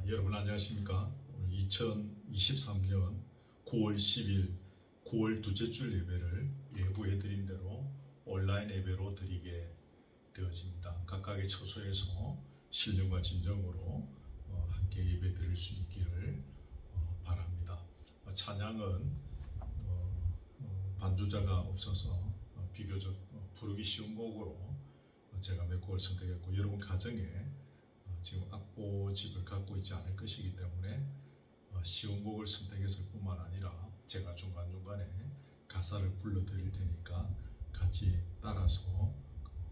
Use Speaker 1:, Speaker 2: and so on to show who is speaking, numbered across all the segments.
Speaker 1: 여러분 안녕하십니까? 오늘 2023년 9월 10일 9월 둘째 주 예배를 예고해 드린 대로 온라인 예배로 드리게 되어집니다. 각각의 처소에서 신령과 진정으로 함께 예배 드릴 수 있기를 바랍니다. 찬양은 반주자가 없어서 비교적 부르기 쉬운 곡으로 제가 몇 곡을 선택했고, 여러분 가정에 지금 악보집을 갖고 있지 않을 것이기 때문에 쉬운 곡을 선택했을 뿐만 아니라 제가 중간중간에 가사를 불러드릴 테니까 같이 따라서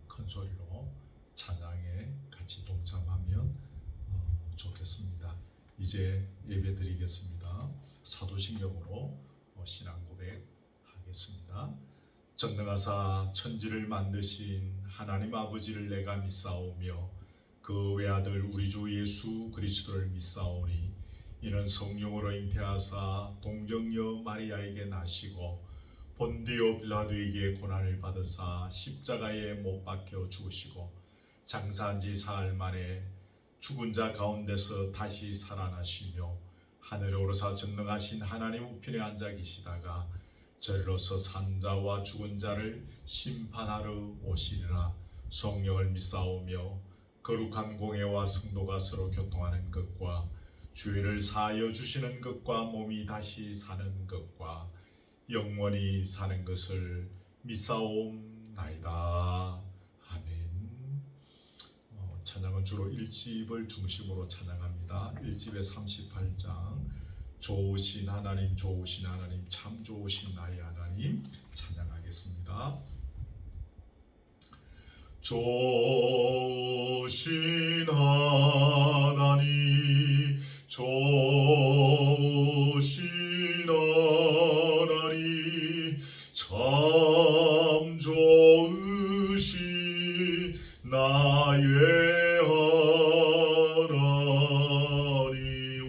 Speaker 1: 큰 소리로 찬양에 같이 동참하면 좋겠습니다. 이제 예배 드리겠습니다. 사도신경으로 신앙 고백하겠습니다. 전능하사 천지를 만드신 하나님 아버지를 내가 믿사오며 그 외아들 우리 주 예수 그리스도를 믿사오니 이는 성령으로 잉태하사 동정녀 마리아에게 나시고 본디오 빌라도에게 고난을 받으사 십자가에 못 박혀 죽으시고 장사한 지 사흘 만에 죽은 자 가운데서 다시 살아나시며 하늘에 오르사 전능하신 하나님 우편에 앉아 계시다가 저리로서 산 자와 죽은 자를 심판하러 오시리라. 성령을 믿사오며 거룩한 공회와 성도가 서로 교통하는 것과 죄를 사하여 주시는 것과 몸이 다시 사는 것과 영원히 사는 것을 믿사옵나이다. 아멘. 찬양은 주로 1집을 중심으로 찬양합니다. 1집의 38장 좋으신 하나님, 좋으신 하나님, 참 좋으신 나의 하나님 찬양하겠습니다. 좋으신 하나님, 좋으신 하나님, 참 좋으신 나의 하나님,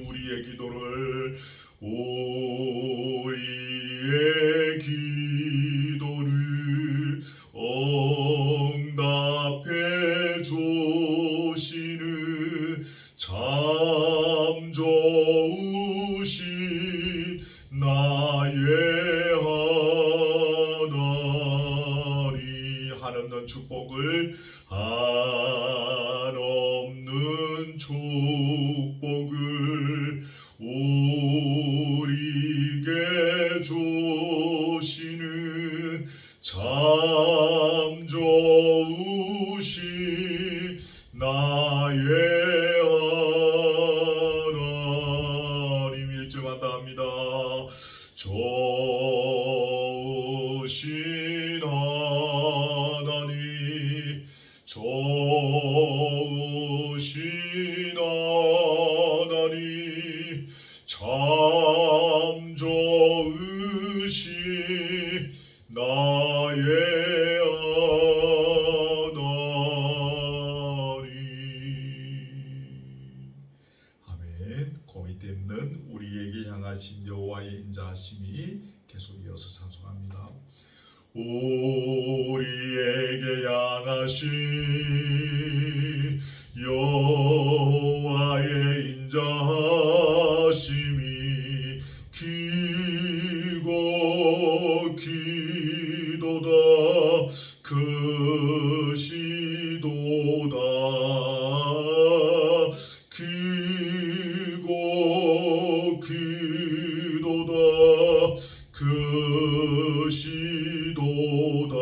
Speaker 1: 우리의 기도를 응답해 주시는 참 좋으신 나의 하나님, 한없는 축복을 한없는 축복을 우리에게 주시는 참 좋으신 나의 하나님, 일정한다 합니다. 좋으신 하나님, 좋으신 하나님, 참 좋으신 나의 하나님. 아멘. 고민 없는 우리에게 향하신 여호와의 인자하심이 계속 이어서 찬송합니다. 우리에게 향하신 여호와의 인자하심이 기고 기도다 크시도다 기고 기도다 크시도다.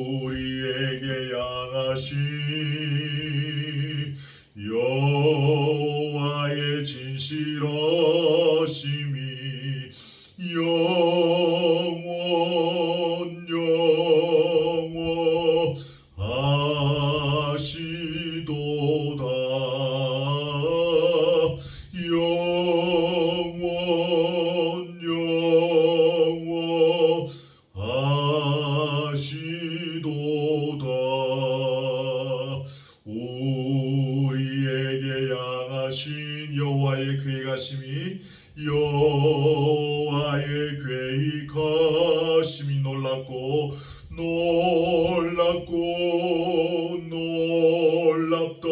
Speaker 1: 우리에게 향하신 여호와의 진실하심이 영원하시도다 영원하시도다. 우리에게 향하신 여호와의 계획하심이 여호와의 계획하심이 놀랍고 놀랍다.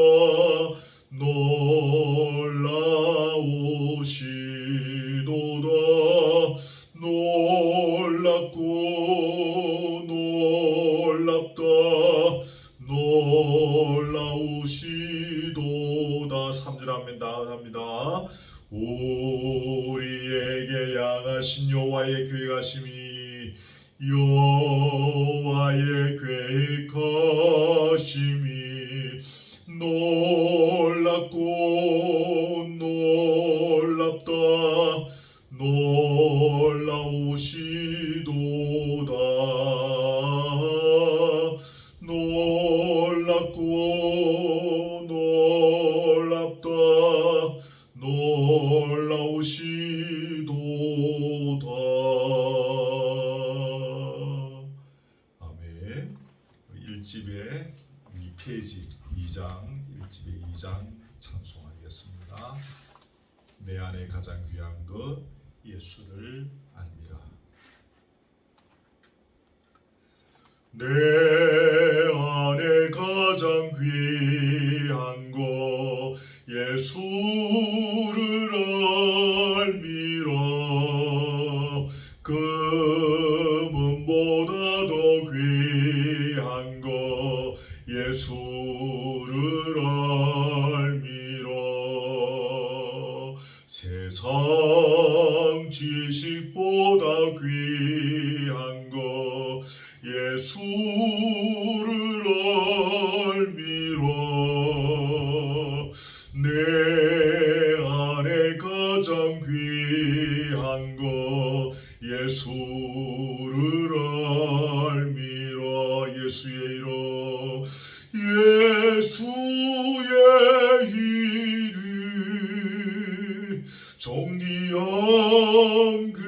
Speaker 1: 놀라우시도다. 3절 합니다. 우리에게 양하신 여호와의 계획하심이 여호와의 계획하심이 놀랍고 놀랍다. 놀라우시도다. 놀랍고 놀랍다. 놀라우시도다. 아멘. 1집의 2페이지 2장 1집의 2장 찬송하겠습니다. 내 안에 가장 귀한 것 예수를 알미라. 내 안에 가장 귀한 것 예수를 알미라. 금은보다 더 귀한 것 예수를 알미라. 세상 지식보다 귀한 것 예수를 알미라. 내 안에 가장 귀한 것 예수를 알미라. 예수의 이름 예수의 이름 존귀한 그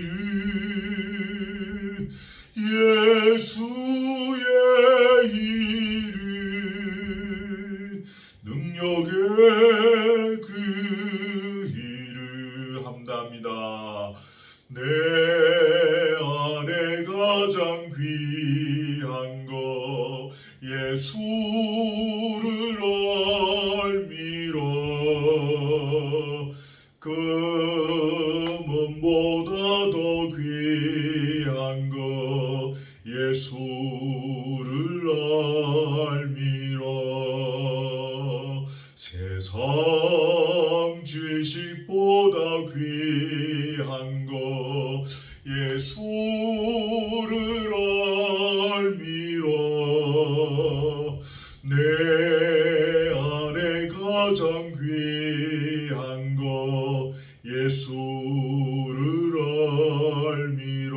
Speaker 1: 이름 예수의 이름 능력의 그 이름 합니다. 내 안에 가장 귀한 것 예수를 알미라. 금은보다 더 귀한 것 예수를 알미라. 세상 지식보다 귀한 것 예수를 알미라. 내 안에 가장 귀한 것 예수를 알미라.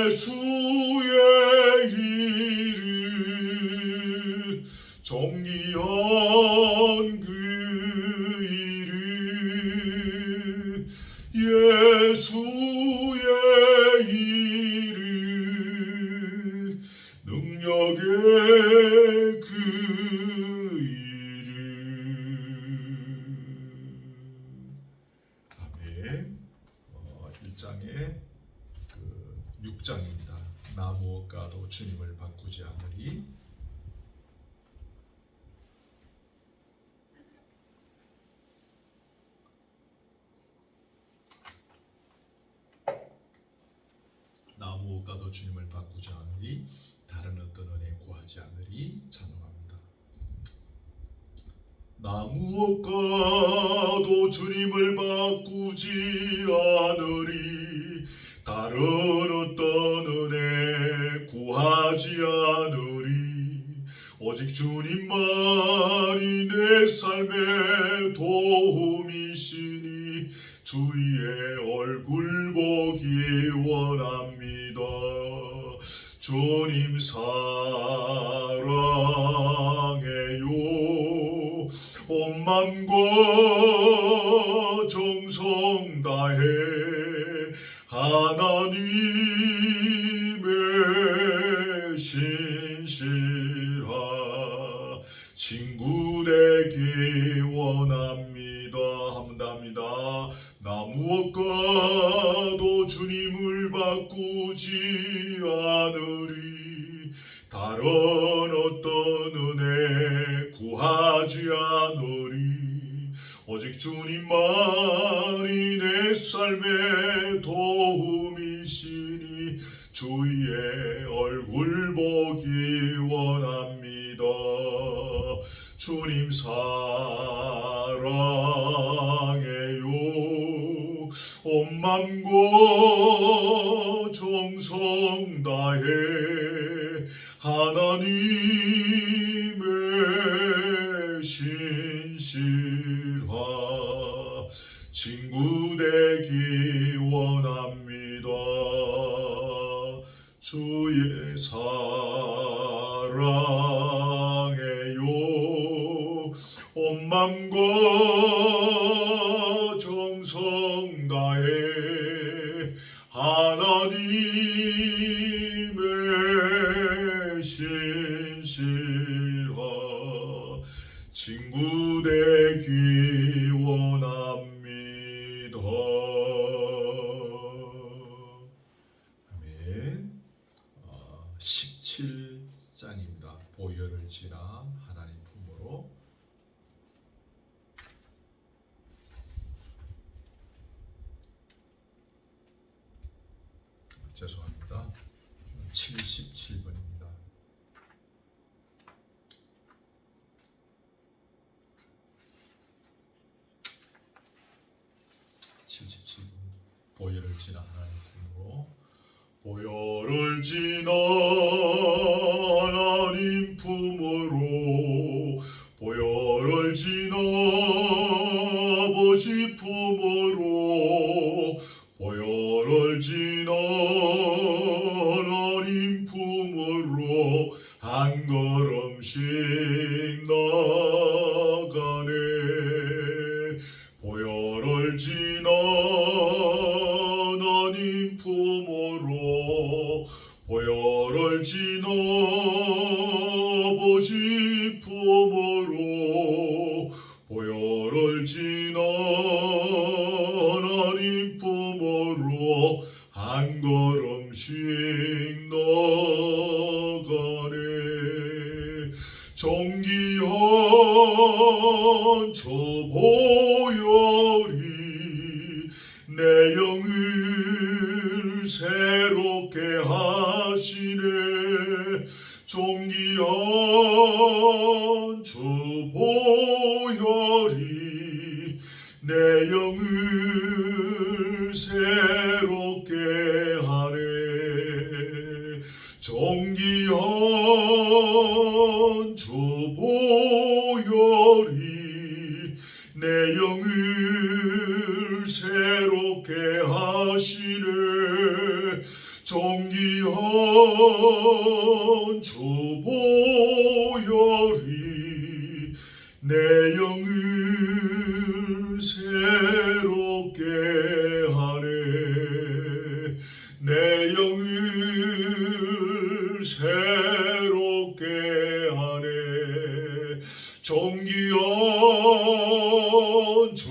Speaker 1: 예수의 이름 존귀한 그 이름 예수의 이름 능력의 그 이름. 아멘. 1장의 6장입니다. 나 무엇과도 주님을 바꾸지 않으리. 나 무엇과도 주님을 바꾸지 않으리. 다른 어떤 은혜 구하지 않으리. 찬송합니다. 나 무엇과도 주님을 바꾸지 않으리. 다른 어떤 은혜 구하지 않으리. 오직 주님만이 내 삶의 도움이시니 주의 얼굴 보기 원합니다. 주님 사랑해요. 온 맘과 정성 다해 하나님의 신실한 친구 되기 원합니다. 합니다. 나 무엇과도 주님을 바꾸지 않으리. 다른 어떤 은혜 구하지 않으리. 오직 주님만이 내 삶의 도움이시니 주의 얼굴 주님 사랑해요. 온 맘과 정성 다해 하나님의 신실한 친구 되기 원합니다. 주의 사랑해요. 온 맘과 정성 다해 하나님의 신실한 친구 되기 원합니다. 아멘. 17장입니다. 보혈을 지나 하나님 품으로. 죄송합니다. 77번입니다. 보혈을 지나 하나님 품으로. 보혈을 지나 하나님 품으로. 보혈을 지나 아버지 품으로. 보혈을 지나 하나님 품으로 한 걸음씩 나가네. 보혈을 지나 하나님 품으로. 보혈을 지나 아버지 품으로. 보혈을 지나 하나님 품으로 한 걸음씩 나가네. 존귀한 저 보혈이 내 영을 새롭게 하시네. 존귀한 저 보혈이 내 영을 새롭게 하네. 존귀한 저 보혈이 내 영을 새롭게 하시네. 존귀한 저 보혈이 내 영을 새롭게 하네. 내 영을 새롭게 하네. 존귀한 저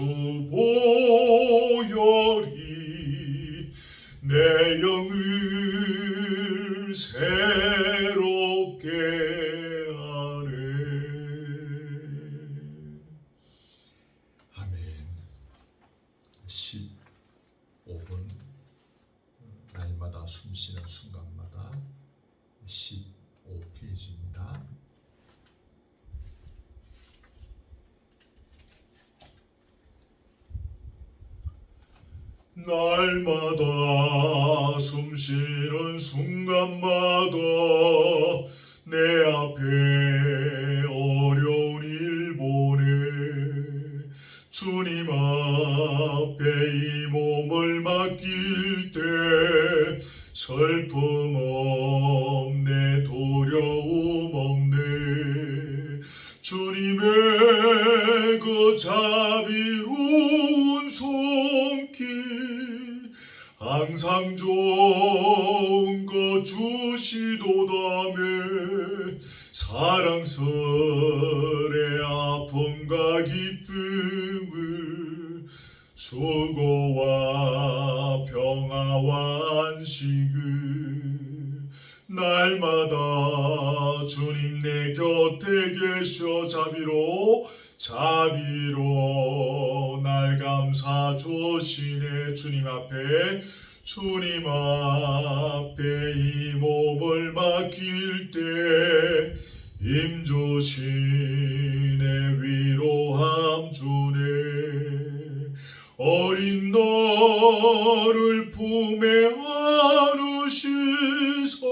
Speaker 1: 보혈이 내 영을 새롭게 하네. 아멘. 15분 날마다 숨쉬는 순간마다 15페이지입니다. 날마다 숨쉬는 순간마다 내 앞에 어려운 일 보내. 주님 앞에 이 몸을 맡길 때 슬픔 없네, 두려움 없네. 주님의 그 자비로운 손길 항상 좋은 것 주시도다며. 사랑스레 아픔과 기쁨을 수고와 평화와 안식을 날마다 주님 내 곁에 계셔 자비로 날 감사 주시네. 주님 앞에 이 몸을 맡길 때 힘 주시네. 너를 품에 안으시사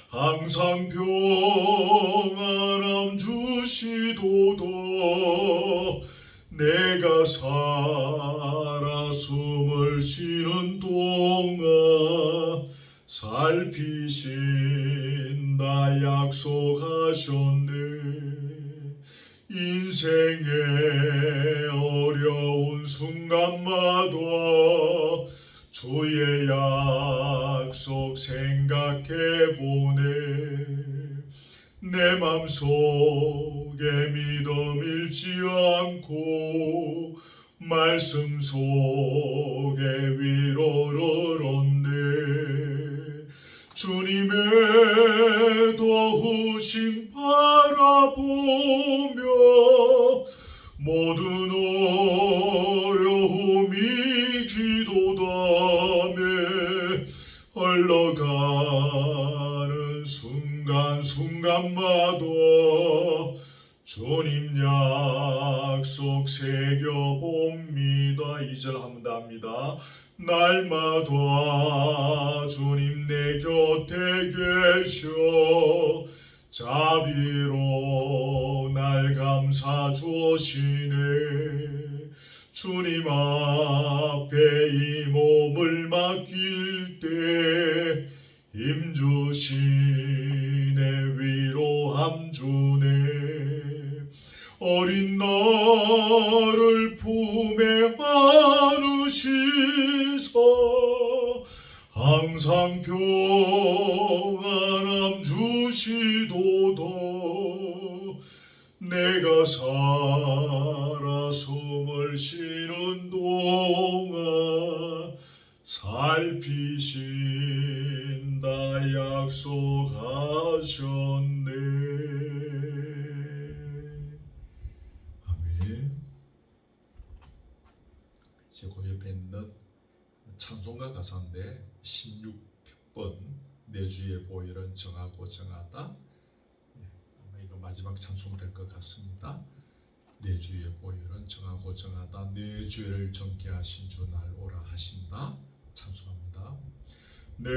Speaker 1: 항상 평안함 주시도다. 내가 살아 숨을 쉬는 동안 살피신다 약속하셨네. 인생의 어려운 순간마다 주의 약속 생각해보네. 내 맘속에 믿음 잃지 않고 말씀 속에 위로를 얻네. 주님의 도우심 바라보며 모든 어려움이 기도담에 흘러가는 순간순간마다 주님 약속 새겨봅니다. 2절 한번 더 합니다. 날마다 주님 내 곁에 계셔 자비로 날 감싸 주시네. 주님 앞에 이 몸을 맡길 때 힘주시네. 위로함 주네. 어린 나를 품에 안으시사 항상 평안함 주시도다. 내가 살아 숨을 쉬는 동안 살피신다 약속하셨네. 아멘. 제 그 옆에 있는 찬송가 가사인데 16번 내 주의 보혈은 정하고 정하다. 아마 이거 마지막 찬송 될 것 같습니다. 내 주의 보혈은 정하고 정하다. 내 죄를 정케 하신 주 날 오라 하신다. 찬송합니다. 내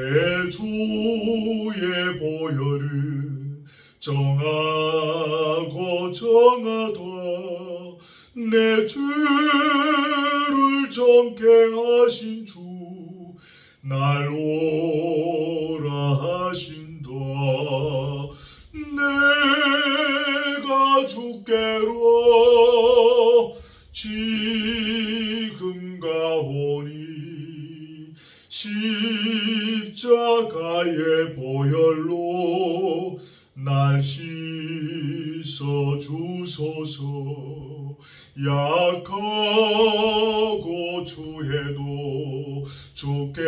Speaker 1: 주의 보혈은 정하고 정하다. 내 죄를 정케 하신 주 날 오라 하신다. 내가 주께로 지금 가오니 십자가의 보혈로 날 씻어 주소서. 약하고 추해도 주께로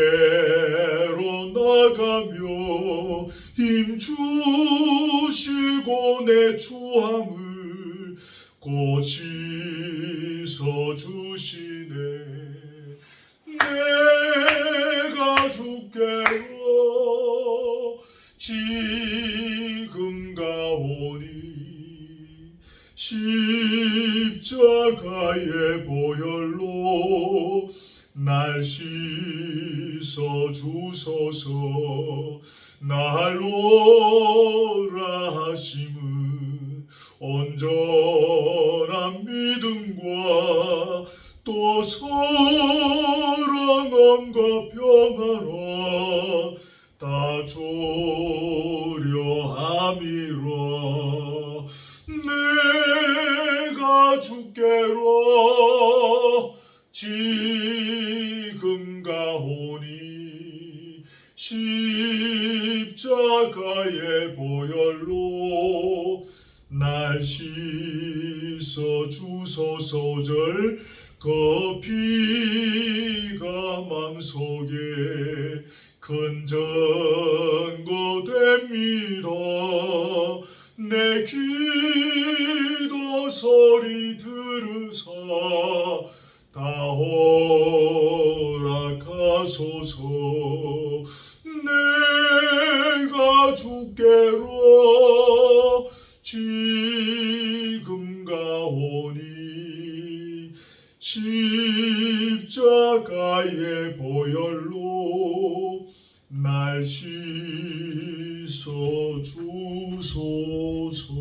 Speaker 1: 나가며 힘주시고 내 추함을 고치서 주시네. 내가 주께로 지금 가오니 십자가의 보혈로 날 씻어 주소서. 날 오라 하심은 온전한 믿음과 또 사랑함과 평안을 다 주려 함이라. 내가 주께로 지금 가오니 십자가의 보혈로 날 씻어 주소서. 절 그 피가 맘속에 큰 증거 됩니다. 내 기도 소리 들으사 다 허락하소서. 내가 주께로 지금 가오니 십자가 나의 보혈로 날 씻어 주소서.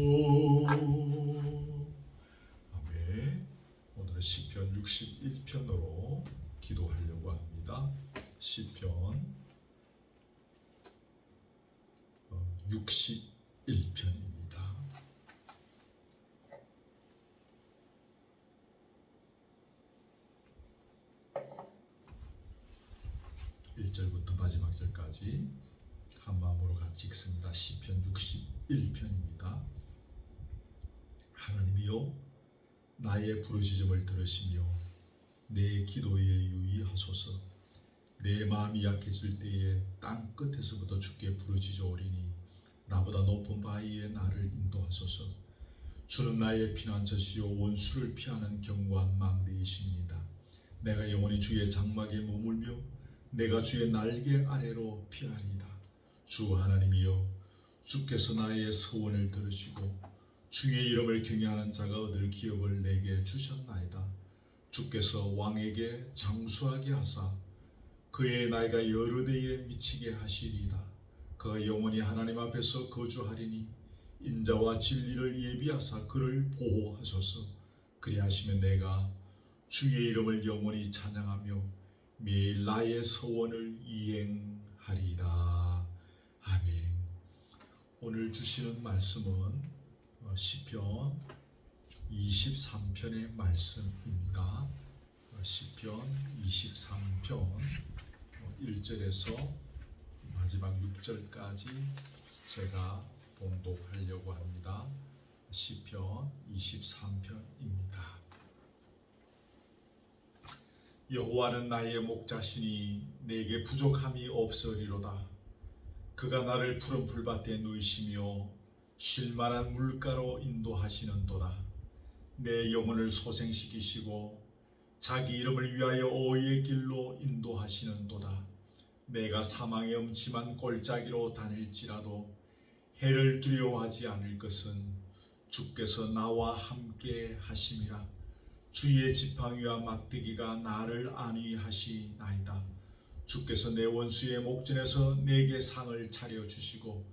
Speaker 1: 아멘. 오늘은 시편 61편으로 기도하려고 합니다. 시편 61편입니다. 1절부터 마지막 절까지 한 마음으로 같이 읽습니다. 시편 61편입니다. 하나님이여, 나의 부르짖음을 들으시며 내 기도에 유의하소서. 내 마음이 약해질 때에 땅 끝에서부터 주께 부르짖어오리니 나보다 높은 바위에 나를 인도하소서. 주는 나의 피난처시요 원수를 피하는 견고한 망대이십니다. 내가 영원히 주의 장막에 머물며 내가 주의 날개 아래로 피하리이다. 주 하나님이여, 주께서 나의 서원을 들으시고 주의 이름을 경외하는 자가 얻을 기업을 내게 주셨나이다. 주께서 왕에게 장수하게 하사 그의 나이가 여러 대에 미치게 하시리이다. 그가 영원히 하나님 앞에서 거주하리니 인자와 진리를 예비하사 그를 보호하소서. 그리하시면 내가 주의 이름을 영원히 찬양하며 매일 나의 서원을 이행하리이다. 아멘. 오늘 주시는 말씀은 시편 23편의 말씀입니다. 시편 23편 1절에서 마지막 6절까지 제가 봉독하려고 합니다. 시편 23편입니다. 여호와는 나의 목자시니 내게 부족함이 없으리로다. 그가 나를 푸른 풀밭에 누이시며 쉴만한 물가로 인도하시는도다. 내 영혼을 소생시키시고 자기 이름을 위하여 어의의 길로 인도하시는도다. 내가 사망의 음침한 골짜기로 다닐지라도 해를 두려워하지 않을 것은 주께서 나와 함께 하심이라. 주의 지팡이와 막대기가 나를 안위하시나이다. 주께서 내 원수의 목전에서 내게 상을 차려주시고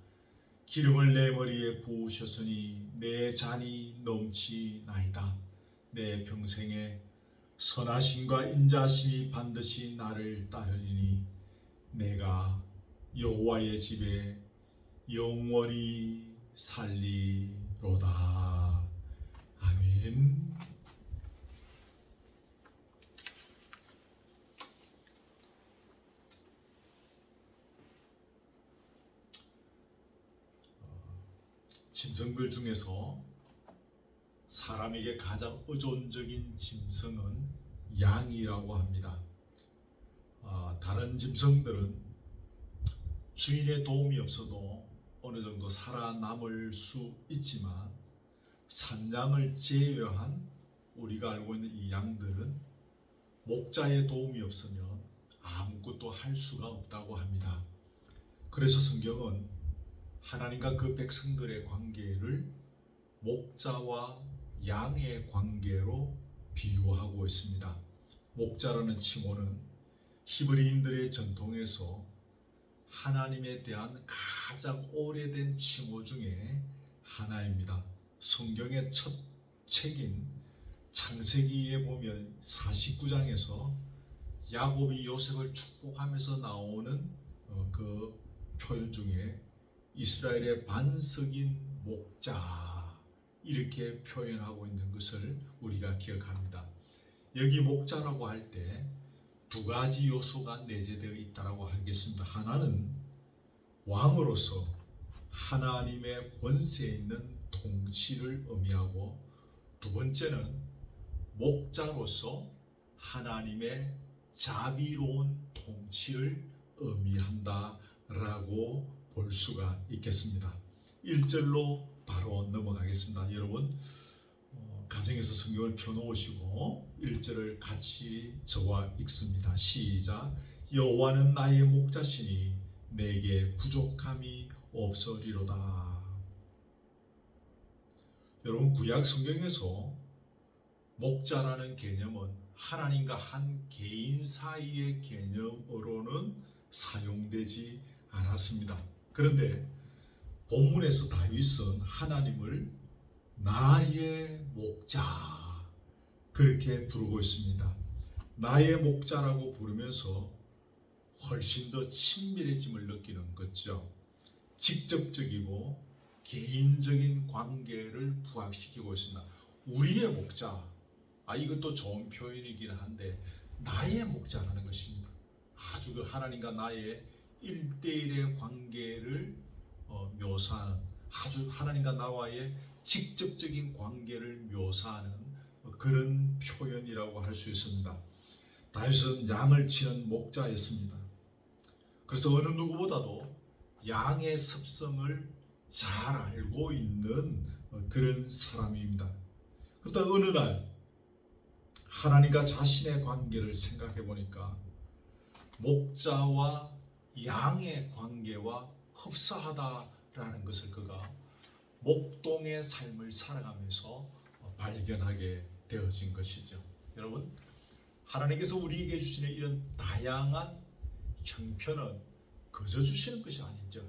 Speaker 1: 기름을 내 머리에 부으셨으니 내 잔이 넘치나이다. 내 평생에 선하심과 인자하심이 반드시 나를 따르리니 내가 여호와의 집에 영원히 살리로다. 아멘. 짐승들 중에서 사람에게 가장 의존적인 짐승은 양이라고 합니다. 다른 짐승들은 주인의 도움이 없어도 어느 정도 살아남을 수 있지만 산양을 제외한 우리가 알고 있는 이 양들은 목자의 도움이 없으면 아무것도 할 수가 없다고 합니다. 그래서 성경은 하나님과 그 백성들의 관계를 목자와 양의 관계로 비유하고 있습니다. 목자라는 칭호는 히브리인들의 전통에서 하나님에 대한 가장 오래된 칭호 중에 하나입니다. 성경의 첫 책인 창세기에 보면 49장에서 야곱이 요셉을 축복하면서 나오는 그 표현 중에 이스라엘의 반석인 목자 이렇게 표현하고 있는 것을 우리가 기억합니다. 여기 목자라고 할 때 두 가지 요소가 내재되어 있다고 하겠습니다. 하나는 왕으로서 하나님의 권세 있는 통치를 의미하고, 두 번째는 목자로서 하나님의 자비로운 통치를 의미한다라고 볼 수가 있겠습니다. 1절로 바로 넘어가겠습니다. 여러분 가정에서 성경을 펴놓으시고 1절을 같이 저와 읽습니다. 시작. 여호와는 나의 목자시니 내게 부족함이 없으리로다. 여러분 구약 성경에서 목자라는 개념은 하나님과 한 개인 사이의 개념으로는 사용되지 않았습니다. 그런데 본문에서 다윗은 하나님을 나의 목자 그렇게 부르고 있습니다. 나의 목자라고 부르면서 훨씬 더 친밀해짐을 느끼는 거죠. 직접적이고 개인적인 관계를 부각시키고 있습니다. 우리의 목자, 이것도 좋은 표현이긴 한데 나의 목자라는 것입니다. 아주 그 하나님과 나의 1대1의 관계를 묘사하는, 아주 하나님과 나와의 직접적인 관계를 묘사하는 그런 표현이라고 할 수 있습니다. 다윗은 양을 치는 목자였습니다. 그래서 어느 누구보다도 양의 습성을 잘 알고 있는 그런 사람입니다. 그러다 어느 날 하나님과 자신의 관계를 생각해 보니까 목자와 양의 관계와 흡사하다라는 것을 그가 목동의 삶을 살아가면서 발견하게 되어진 것이죠. 여러분, 하나님께서 우리에게 주시는 이런 다양한 형편은 거저 주시는 것이 아니죠.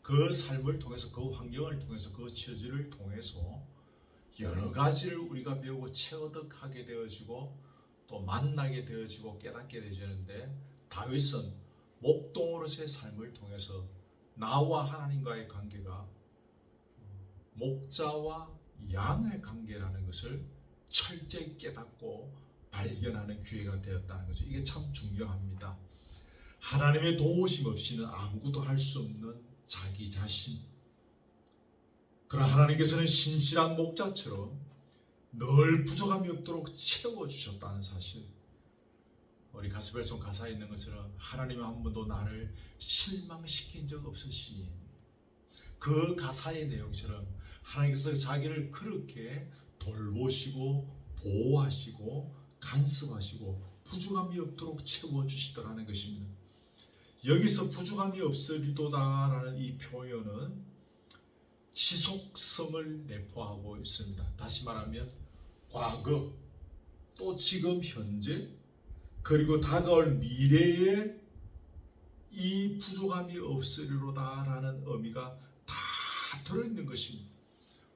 Speaker 1: 그 삶을 통해서, 그 환경을 통해서, 그 처지를 통해서 여러 가지를 우리가 배우고 체득하게 되어지고 또 만나게 되어지고 깨닫게 되어지는데, 다윗은 목동으로서의 삶을 통해서 나와 하나님과의 관계가 목자와 양의 관계라는 것을 철저히 깨닫고 발견하는 기회가 되었다는 거죠. 이게 참 중요합니다. 하나님의 도우심 없이는 아무것도 할 수 없는 자기 자신. 그러나 하나님께서는 신실한 목자처럼 늘 부족함이 없도록 채워주셨다는 사실. 우리 가스펠송 가사에 있는 것처럼 하나님은 한 번도 나를 실망시킨 적 없으시니, 그 가사의 내용처럼 하나님께서 자기를 그렇게 돌보시고 보호하시고 간섭하시고 부족함이 없도록 채워주시더라는 것입니다. 여기서 부족함이 없으리도다라는 이 표현은 지속성을 내포하고 있습니다. 다시 말하면 과거, 또 지금 현재, 그리고 다가올 미래에 이 부족함이 없으리로다라는 의미가 다 들어있는 것입니다.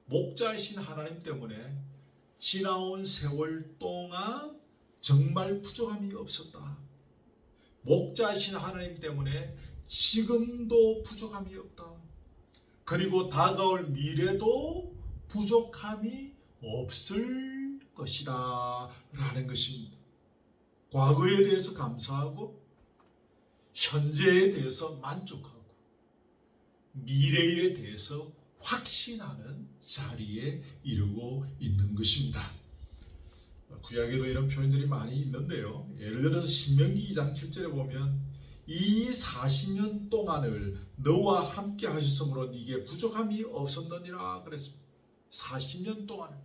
Speaker 1: 목자이신 하나님 때문에 지나온 세월 동안 정말 부족함이 없었다. 목자이신 하나님 때문에 지금도 부족함이 없다. 그리고 다가올 미래도 부족함이 없을 것이다 라는 것입니다. 과거에 대해서 감사하고 현재에 대해서 만족하고 미래에 대해서 확신하는 자리에 이르고 있는 것입니다. 구약에도 이런 표현들이 많이 있는데요. 예를 들어서 신명기 2장 7절에 보면 이 40년 동안을 너와 함께 하셨으므로 네게 부족함이 없었느니라 그랬습니다. 40년 동안,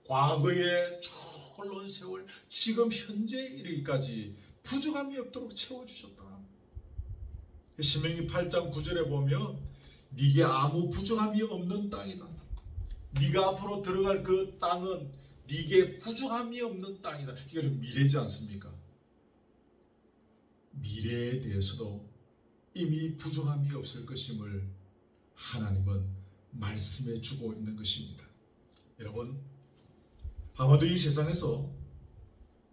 Speaker 1: 과거에 쭉 흘러온 세월, 지금 현재 이르기까지 부족함이 없도록 채워주셨다. 신명기 8장 9절에 보면 네게 아무 부족함이 없는 땅이다. 네가 앞으로 들어갈 그 땅은 네게 부족함이 없는 땅이다. 이거는 미래지 않습니까? 미래에 대해서도 이미 부족함이 없을 것임을 하나님은 말씀해 주고 있는 것입니다. 여러분, 아마도 이 세상에서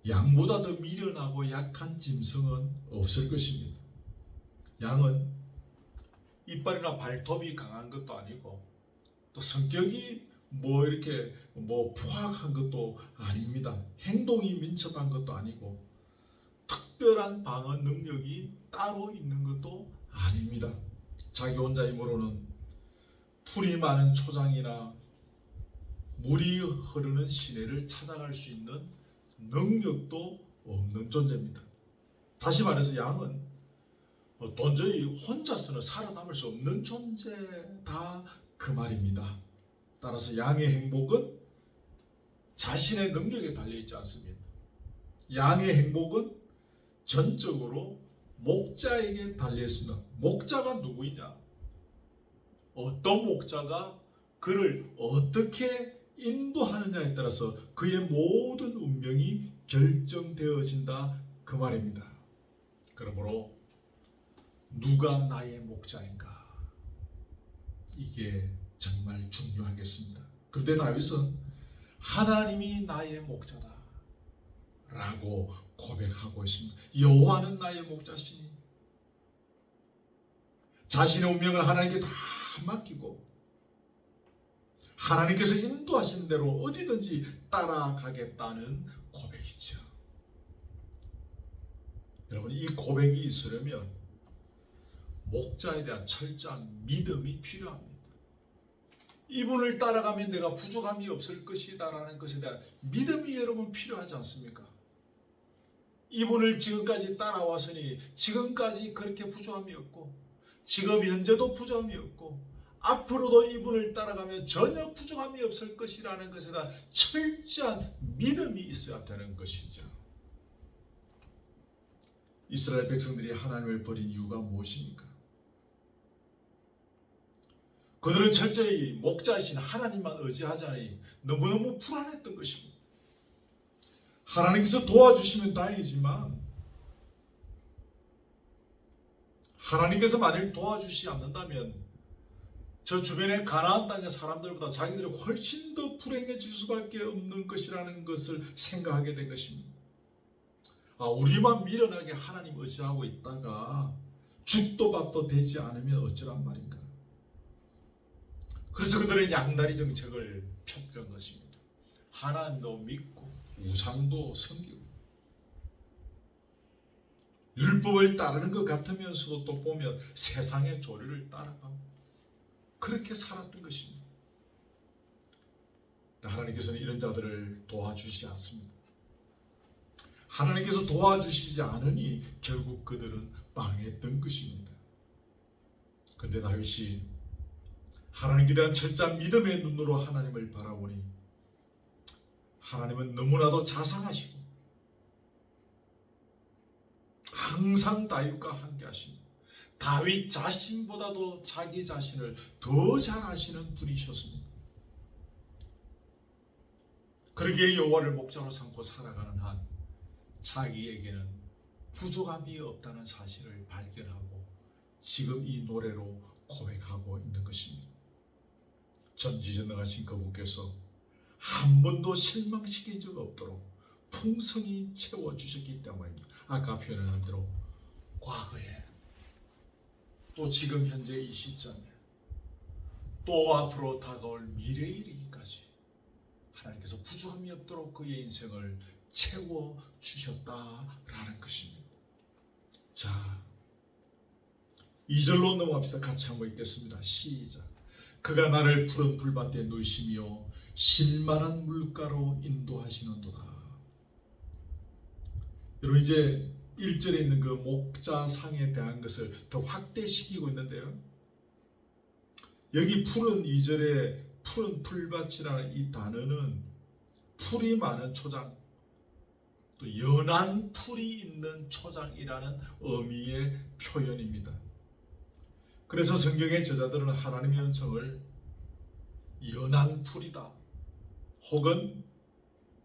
Speaker 1: 양보다 더 미련하고 약한 짐승은 없을 것입니다. 양은 이빨이나 발톱이 강한 것도 아니고 또 성격이 이렇게 포악한 것도 아닙니다. 행동이 민첩한 것도 아니고 특별한 방어 능력이 따로 있는 것도 아닙니다. 자기 혼자 힘으로는 풀이 많은 초장이나 물이 흐르는 시내를 찾아갈 수 있는 능력도 없는 존재입니다. 다시 말해서 양은 도저히 혼자서는 살아남을 수 없는 존재다 그 말입니다. 따라서 양의 행복은 자신의 능력에 달려있지 않습니다. 양의 행복은 전적으로 목자에게 달려있습니다. 목자가 누구이냐? 어떤 목자가 그를 어떻게 인도하느냐에 따라서 그의 모든 운명이 결정되어진다 그 말입니다. 그러므로 누가 나의 목자인가? 이게 정말 중요하겠습니다. 그런데 다윗은 하나님이 나의 목자다 라고 고백하고 있습니다. 여호와는 나의 목자시니 자신의 운명을 하나님께 다 맡기고 하나님께서 인도하시는 대로 어디든지 따라가겠다는 고백이죠. 여러분, 이 고백이 있으려면 목자에 대한 철저한 믿음이 필요합니다. 이분을 따라가면 내가 부족함이 없을 것이다라는 것에 대한 믿음이 여러분 필요하지 않습니까? 이분을 지금까지 따라왔으니 지금까지 그렇게 부족함이 없고 지금 현재도 부족함이 없고 앞으로도 이분을 따라가면 전혀 부족함이 없을 것이라는 것에 대한 철저한 믿음이 있어야 되는 것이죠. 이스라엘 백성들이 하나님을 버린 이유가 무엇입니까? 그들은 철저히 목자이신 하나님만 의지하자니 너무너무 불안했던 것입니다. 하나님께서 도와주시면 다행이지만 하나님께서 만일 도와주시지 않는다면 저 주변의 가나안 땅의 사람들보다 자기들이 훨씬 더 불행해질 수밖에 없는 것이라는 것을 생각하게 된 것입니다. 우리만 미련하게 하나님 의지하고 있다가 죽도 밥도 되지 않으면 어쩌란 말인가. 그래서 그들은 양다리 정책을 폈던 것입니다. 하나님도 믿고 우상도 섬기고 율법을 따르는 것 같으면서도 또 보면 세상의 조류를 따라가고 그렇게 살았던 것입니다. 하나님께서는 이런 자들을 도와주시지 않습니다. 하나님께서 도와주시지 않으니 결국 그들은 망했던 것입니다. 그런데 다윗이 하나님께 대한 철저한 믿음의 눈으로 하나님을 바라보니 하나님은 너무나도 자상하시고 항상 다윗과 함께 하십니다. 다윗 자신보다도 자기 자신을 더 잘 아시는 분이셨습니다. 그러기에 여호와를 목자로 삼고 살아가는 한 자기에게는 부족함이 없다는 사실을 발견하고 지금 이 노래로 고백하고 있는 것입니다. 전지전능하신 그분께서 한 번도 실망시킨 적 없도록 풍성히 채워주셨기 때문입니다. 아까 표현한 대로 과거에 또 지금 현재 이 시점에 또 앞으로 다가올 미래에 이르기까지 하나님께서 부족함이 없도록 그의 인생을 채워주셨다라는 것입니다. 자, 2절로 넘어갑시다. 같이 한번 읽겠습니다. 시작. 그가 나를 푸른 풀밭에 누이시며 실만한 물가로 인도하시는도다. 여러분, 이제 1절에 있는 그 목자상에 대한 것을 더 확대시키고 있는데요. 여기 푸른 2절에 푸른 풀밭이라는 이 단어는 풀이 많은 초장, 또 연한 풀이 있는 초장이라는 의미의 표현입니다. 그래서 성경의 저자들은 하나님의 은총을 연한 풀이다, 혹은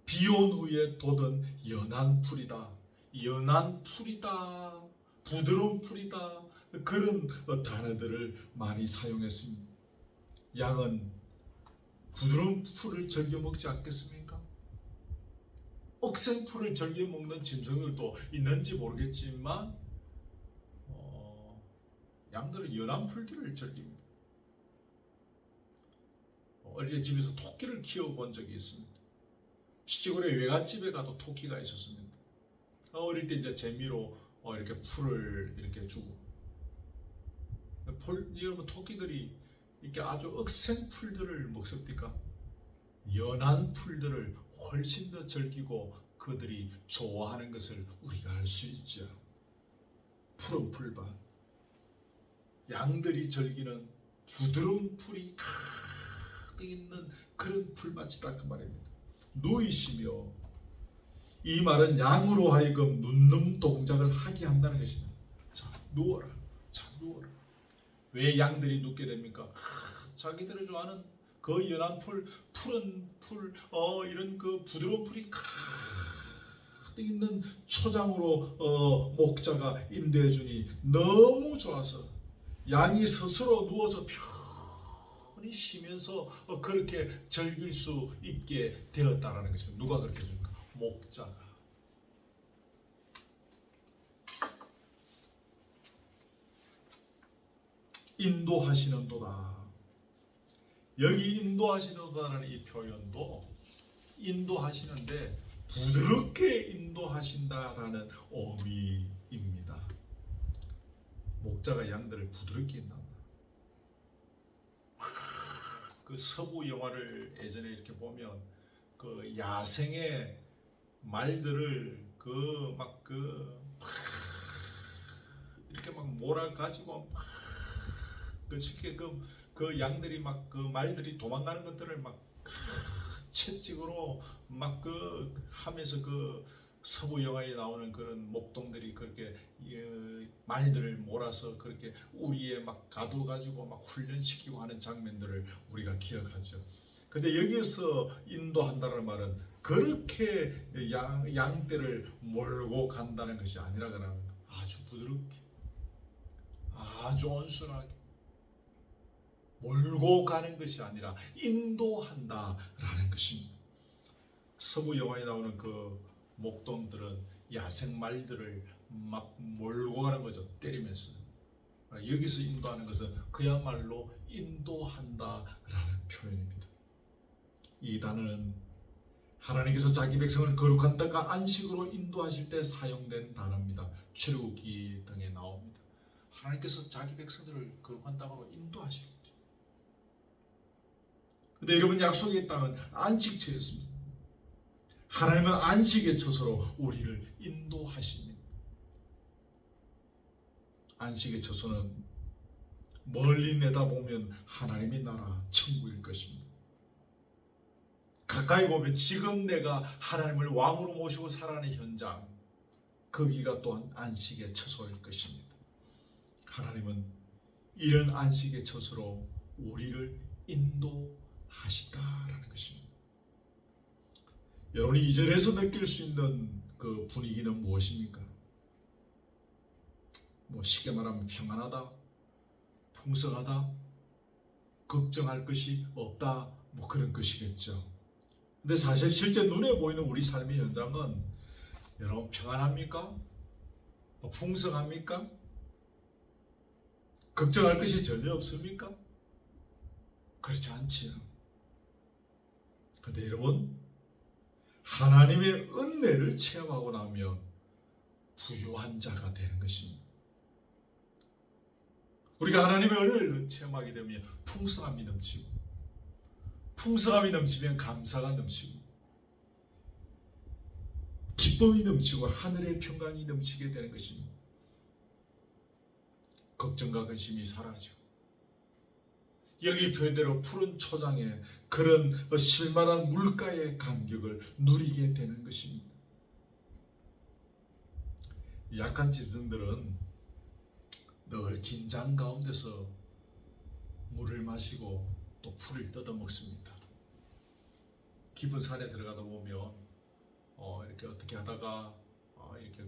Speaker 1: 비온 후에 돋은 연한 풀이다, 연한 풀이다, 부드러운 풀이다, 그런 단어들을 많이 사용했습니다. 양은 부드러운 풀을 즐겨 먹지 않겠습니까? 억센 풀을 즐겨 먹는 짐승들도 있는지 모르겠지만 양들은 연한 풀들을 즐깁니다. 어릴 때 집에서 토끼를 키워본 적이 있습니다. 시골에 외갓집에 가도 토끼가 있었습니다. 어릴 때 이제 재미로 이렇게 풀을 이렇게 주고, 여러분, 토끼들이 이렇게 아주 억센 풀들을 먹습니까? 연한 풀들을 훨씬 더 즐기고 그들이 좋아하는 것을 우리가 알 수 있죠. 푸른 풀밭, 양들이 즐기는 부드러운 풀이 가득 있는 그런 풀밭이다 그 말입니다. 누이시며, 이 말은 양으로 하여금 눕는 동작을 하게 한다는 것입니다. 자, 누워라. 자, 누워라. 왜 양들이 눕게 됩니까? 자기들이 좋아하는 그 연한 풀, 푸른 풀, 이런 그 부드러운 풀이 있는 초장으로 목자가 인도해 주니 너무 좋아서 양이 스스로 누워서 편히 쉬면서 그렇게 즐길 수 있게 되었다라는 것입니다. 누가 그렇게 해줍니까? 목자가. 인도하시는도다. 여기 인도하시는도다라는 이 표현도 인도하시는데 부드럽게 인도하신다라는 의미입니다. 목자가 양들을 부드럽게 인도한다. 그 서부 영화를 예전에 이렇게 보면 그 야생의 말들을 이렇게 막 몰아가지고 그 양들이 그 말들이 도망가는 것들을 채찍으로 하면서 그 서부 영화에 나오는 그런 목동들이 그렇게 말들을 몰아서 그렇게 우리에 가둬가지고 훈련시키고 하는 장면들을 우리가 기억하죠. 근데 여기서 인도한다는 말은 그렇게 양떼를 몰고 간다는 것이 아니라 그러면 아주 부드럽게, 아주 온순하게 몰고 가는 것이 아니라 인도한다라는 것입니다. 서부 영화에 나오는 그 목동들은 야생 말들을 몰고 가는 거죠. 때리면서. 여기서 인도하는 것은 그야말로 인도한다라는 표현입니다. 이 단어는 하나님께서 자기 백성을 거룩한 땅과 안식으로 인도하실 때 사용된 단어입니다. 출애굽기 등에 나옵니다. 하나님께서 자기 백성들을 거룩한 땅으로 인도하실 때. 근데 여러분, 약속의 땅은 안식처였습니다. 하나님은 안식의 처소로 우리를 인도하십니다. 안식의 처소는 멀리 내다보면 하나님의 나라 천국일 것입니다. 가까이 보면 지금 내가 하나님을 왕으로 모시고 살아가는 현장, 거기가 또한 안식의 처소일 것입니다. 하나님은 이런 안식의 처소로 우리를 인도하시다라는 것입니다. 여러분이 이 절에서 느낄 수 있는 그 분위기는 무엇입니까? 쉽게 말하면 평안하다, 풍성하다, 걱정할 것이 없다, 그런 것이겠죠. 근데 사실 실제 눈에 보이는 우리 삶의 현장은 여러분 평안합니까? 풍성합니까? 걱정할 것이 전혀 없습니까? 그렇지 않지요. 그런데 여러분, 하나님의 은혜를 체험하고 나면 부유한 자가 되는 것입니다. 우리가 하나님의 은혜를 체험하게 되면 풍성함이 넘치고, 풍성함이 넘치면 감사가 넘치고, 기쁨이 넘치고 하늘의 평강이 넘치게 되는 것입니다. 걱정과 근심이 사라지고, 여기 표현대로 푸른 초장에 그런 실만한 물가의 감격을 누리게 되는 것입니다. 약한 짐승들은 늘 긴장 가운데서 물을 마시고 또 풀을 뜯어 먹습니다. 깊은 산에 들어가다 보면 이렇게 어떻게 하다가 이렇게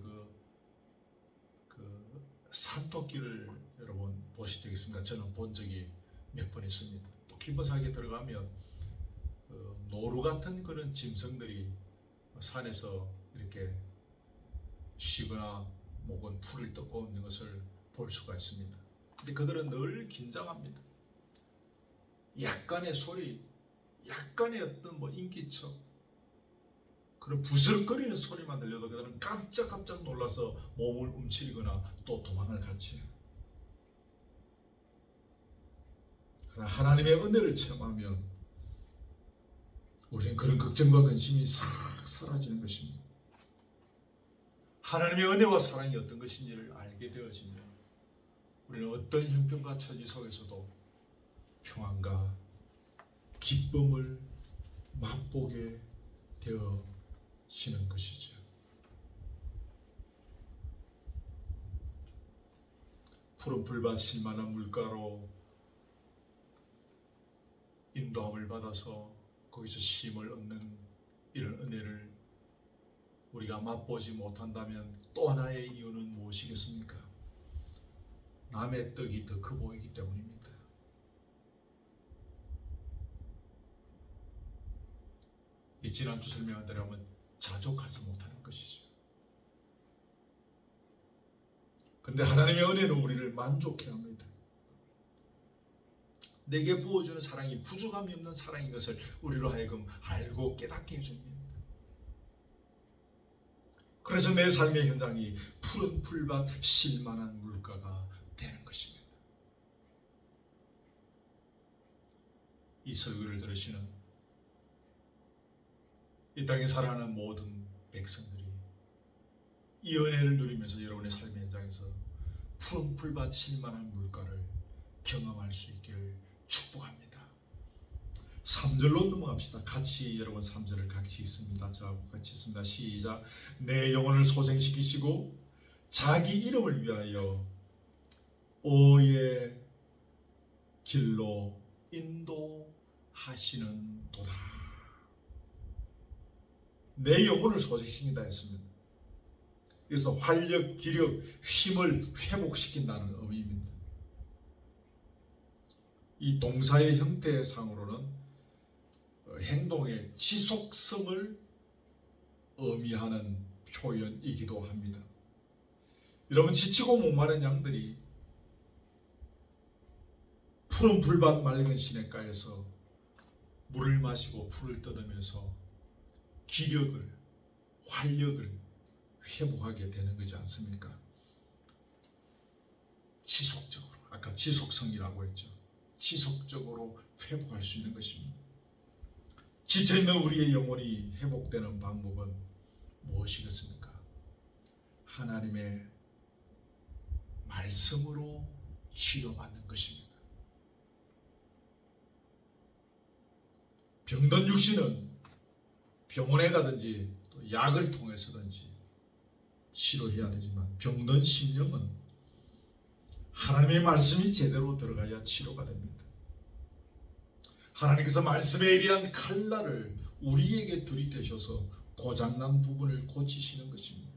Speaker 1: 그 산토끼를 여러분 보신 적 있습니까? 저는 본 적이 몇 번 있습니다. 또 깊은 산에 들어가면 노루 같은 그런 짐승들이 산에서 이렇게 쉬거나 혹은 풀을 뜯고 있는 것을 볼 수가 있습니다. 근데 그들은 늘 긴장합니다. 약간의 소리, 약간의 어떤 인기척, 그런 부스럭거리는 소리만 들려도 그들은 깜짝 놀라서 몸을 움츠리거나 또 도망을 갔지. 그러나 하나님의 은혜를 체험하면 우리는 그런 걱정과 근심이 싹 사라지는 것입니다. 하나님의 은혜와 사랑이 어떤 것인지를 알게 되어지면 우리는 어떤 형편과 처지 속에서도 평안과 기쁨을 맛보게 되어지는 것이죠. 푸른 풀밭 실만한 물가로 인도함을 받아서 거기서 쉼을 얻는 이런 은혜를 우리가 맛보지 못한다면 또 하나의 이유는 무엇이겠습니까? 남의 떡이 더 커 보이기 때문입니다. 이 지난주 설명한 대로 하면 자족하지 못하는 것이죠. 그런데 하나님의 은혜는 우리를 만족해 합니다. 내게 부어주는 사랑이 부족함이 없는 사랑인 것을 우리로 하여금 알고 깨닫게 해줍니다. 그래서 내 삶의 현장이 푸른 풀밭 쉴만한 물가가 되는 것입니다. 이 설교를 들으시는 이 땅에 살아가는 모든 백성들이 이 은혜를 누리면서 여러분의 삶의 현장에서 푸른 풀밭 쉴만한 물가를 경험할 수 있기를 축복합니다. 3절로 넘어갑시다. 같이 여러분 3절을 같이 읽습니다. 저하고 같이 읽습니다. 시작. 내 영혼을 소생시키시고 자기 이름을 위하여 오의 길로 인도하시는 도다. 내 영혼을 소생시킨다 했습니다. 그래서 활력, 기력, 힘을 회복시킨다는 의미입니다. 이 동사의 형태상으로는 행동의 지속성을 의미하는 표현이기도 합니다. 여러분, 지치고 목마른 양들이 푸른 풀밭 맑은 시냇가에서 물을 마시고 풀을 뜯으면서 기력을, 활력을 회복하게 되는 거지 않습니까? 지속적으로, 아까 지속성이라고 했죠. 지속적으로 회복할 수 있는 것입니다. 지쳐있는 우리의 영혼이 회복되는 방법은 무엇이겠습니까? 하나님의 말씀으로 치료받는 것입니다. 병든 육신은 병원에 가든지 또 약을 통해서든지 치료해야 되지만 병든 심령은 하나님의 말씀이 제대로 들어가야 치료가 됩니다. 하나님께서 말씀에 의한 칼날을 우리에게 들이대셔서 고장난 부분을 고치시는 것입니다.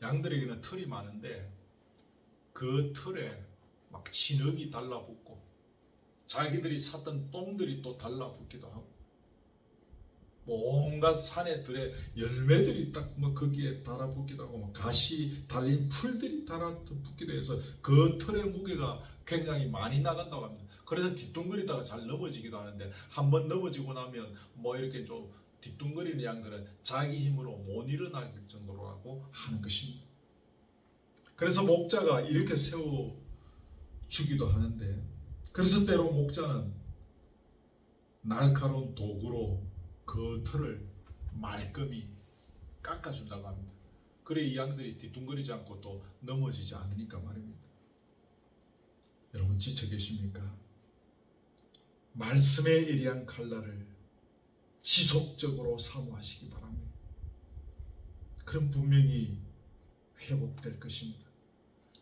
Speaker 1: 양들에게는 털이 많은데 그 털에 막 진흙이 달라붙고 자기들이 샀던 똥들이 또 달라붙기도 하고 온갖 산의 들에 열매들이 딱 뭐 거기에 달아붙기도 하고 뭐 가시 달린 풀들이 달아붙기도 해서 그 털의 무게가 굉장히 많이 나간다고 합니다. 그래서 뒤뚱거리다가 잘 넘어지기도 하는데 한번 넘어지고 나면 뭐 이렇게 좀 뒤뚱거리는 양들은 자기 힘으로 못 일어날 정도로 하는 것입니다. 그래서 목자가 이렇게 세워주기도 하는데 그래서 때로 목자는 날카로운 도구로 그 털을 말끔히 깎아준다고 합니다. 그래 이 양들이 뒤뚱거리지 않고 또 넘어지지 않으니까 말입니다. 여러분 지쳐 계십니까? 말씀에 의리한 칼날을 지속적으로 사모하시기 바랍니다. 그럼 분명히 회복될 것입니다.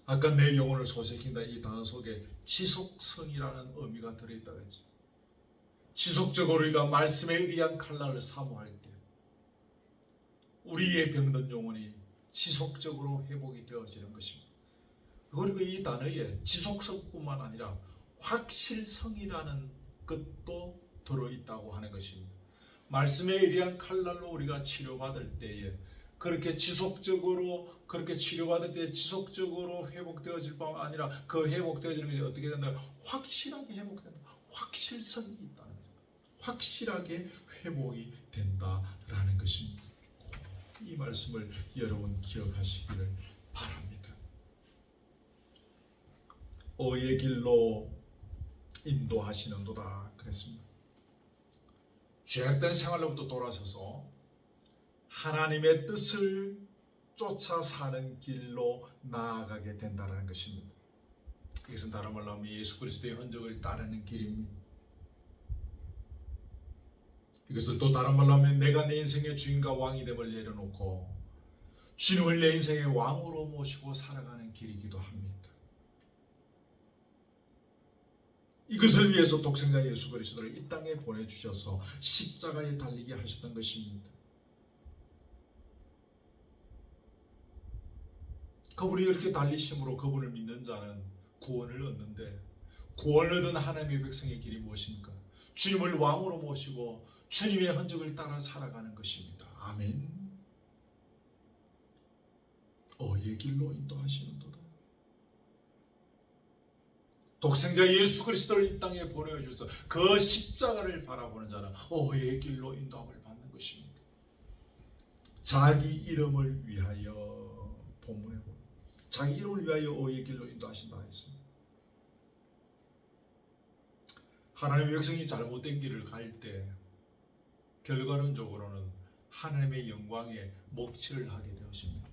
Speaker 1: 아까 내 영혼을 소생시킨다 이 단어 속에 지속성이라는 의미가 들어있다고 했죠. 지속적으로 우리가 말씀에 의리한 칼날을 사모할 때 우리의 병든 영혼이 지속적으로 회복이 되어지는 것입니다. 그리고 이 단어에 지속성뿐만 아니라 확실성이라는 것도 들어있다고 하는 것입니다. 말씀에 의리한 칼날로 우리가 치료받을 때에 그렇게 지속적으로 그렇게 치료받을 때 지속적으로 회복되어질 뿐만 아니라 그 회복되어지는 것이 어떻게 된다? 확실하게 회복된다. 확실성이 있다는 거죠. 확실하게 회복이 된다라는 것입니다. 이 말씀을 여러분 기억하시기를 바랍니다. 의의 길로 인도하시는도다 그랬습니다. 죄악된 생활로부터 돌아서서 하나님의 뜻을 쫓아 사는 길로 나아가게 된다는 것입니다. 이것은 다른 말로 하면 예수 그리스도의 흔적을 따르는 길입니다. 이것을 또 다른 말로 하면 내가 내 인생의 주인과 왕이 됨을 내려놓고 주님을 내 인생의 왕으로 모시고 살아가는 길이기도 합니다. 이것을 위해서 독생자 예수 그리스도를 이 땅에 보내주셔서 십자가에 달리게 하셨던 것입니다. 그분이 이렇게 달리심으로 그분을 믿는 자는 구원을 얻는데, 구원을 얻은 하나님의 백성의 길이 무엇입니까? 주님을 왕으로 모시고 주님의 흔적을 따라 살아가는 것입니다. 아멘. 의의 길로 인도하시는도다. 독생자 예수 그리스도를 이 땅에 보내주셔서 그 십자가를 바라보는 자는 의의 길로 인도함을 받는 것입니다. 자기 이름을 위하여, 본문에 보면 자기 이름을 위하여 의의 길로 인도하신다 했습니다. 하나님의 백성이 잘못된 길을 갈 때 결과론적으로는 하나님의 영광에 먹칠을 하게 되었습니다.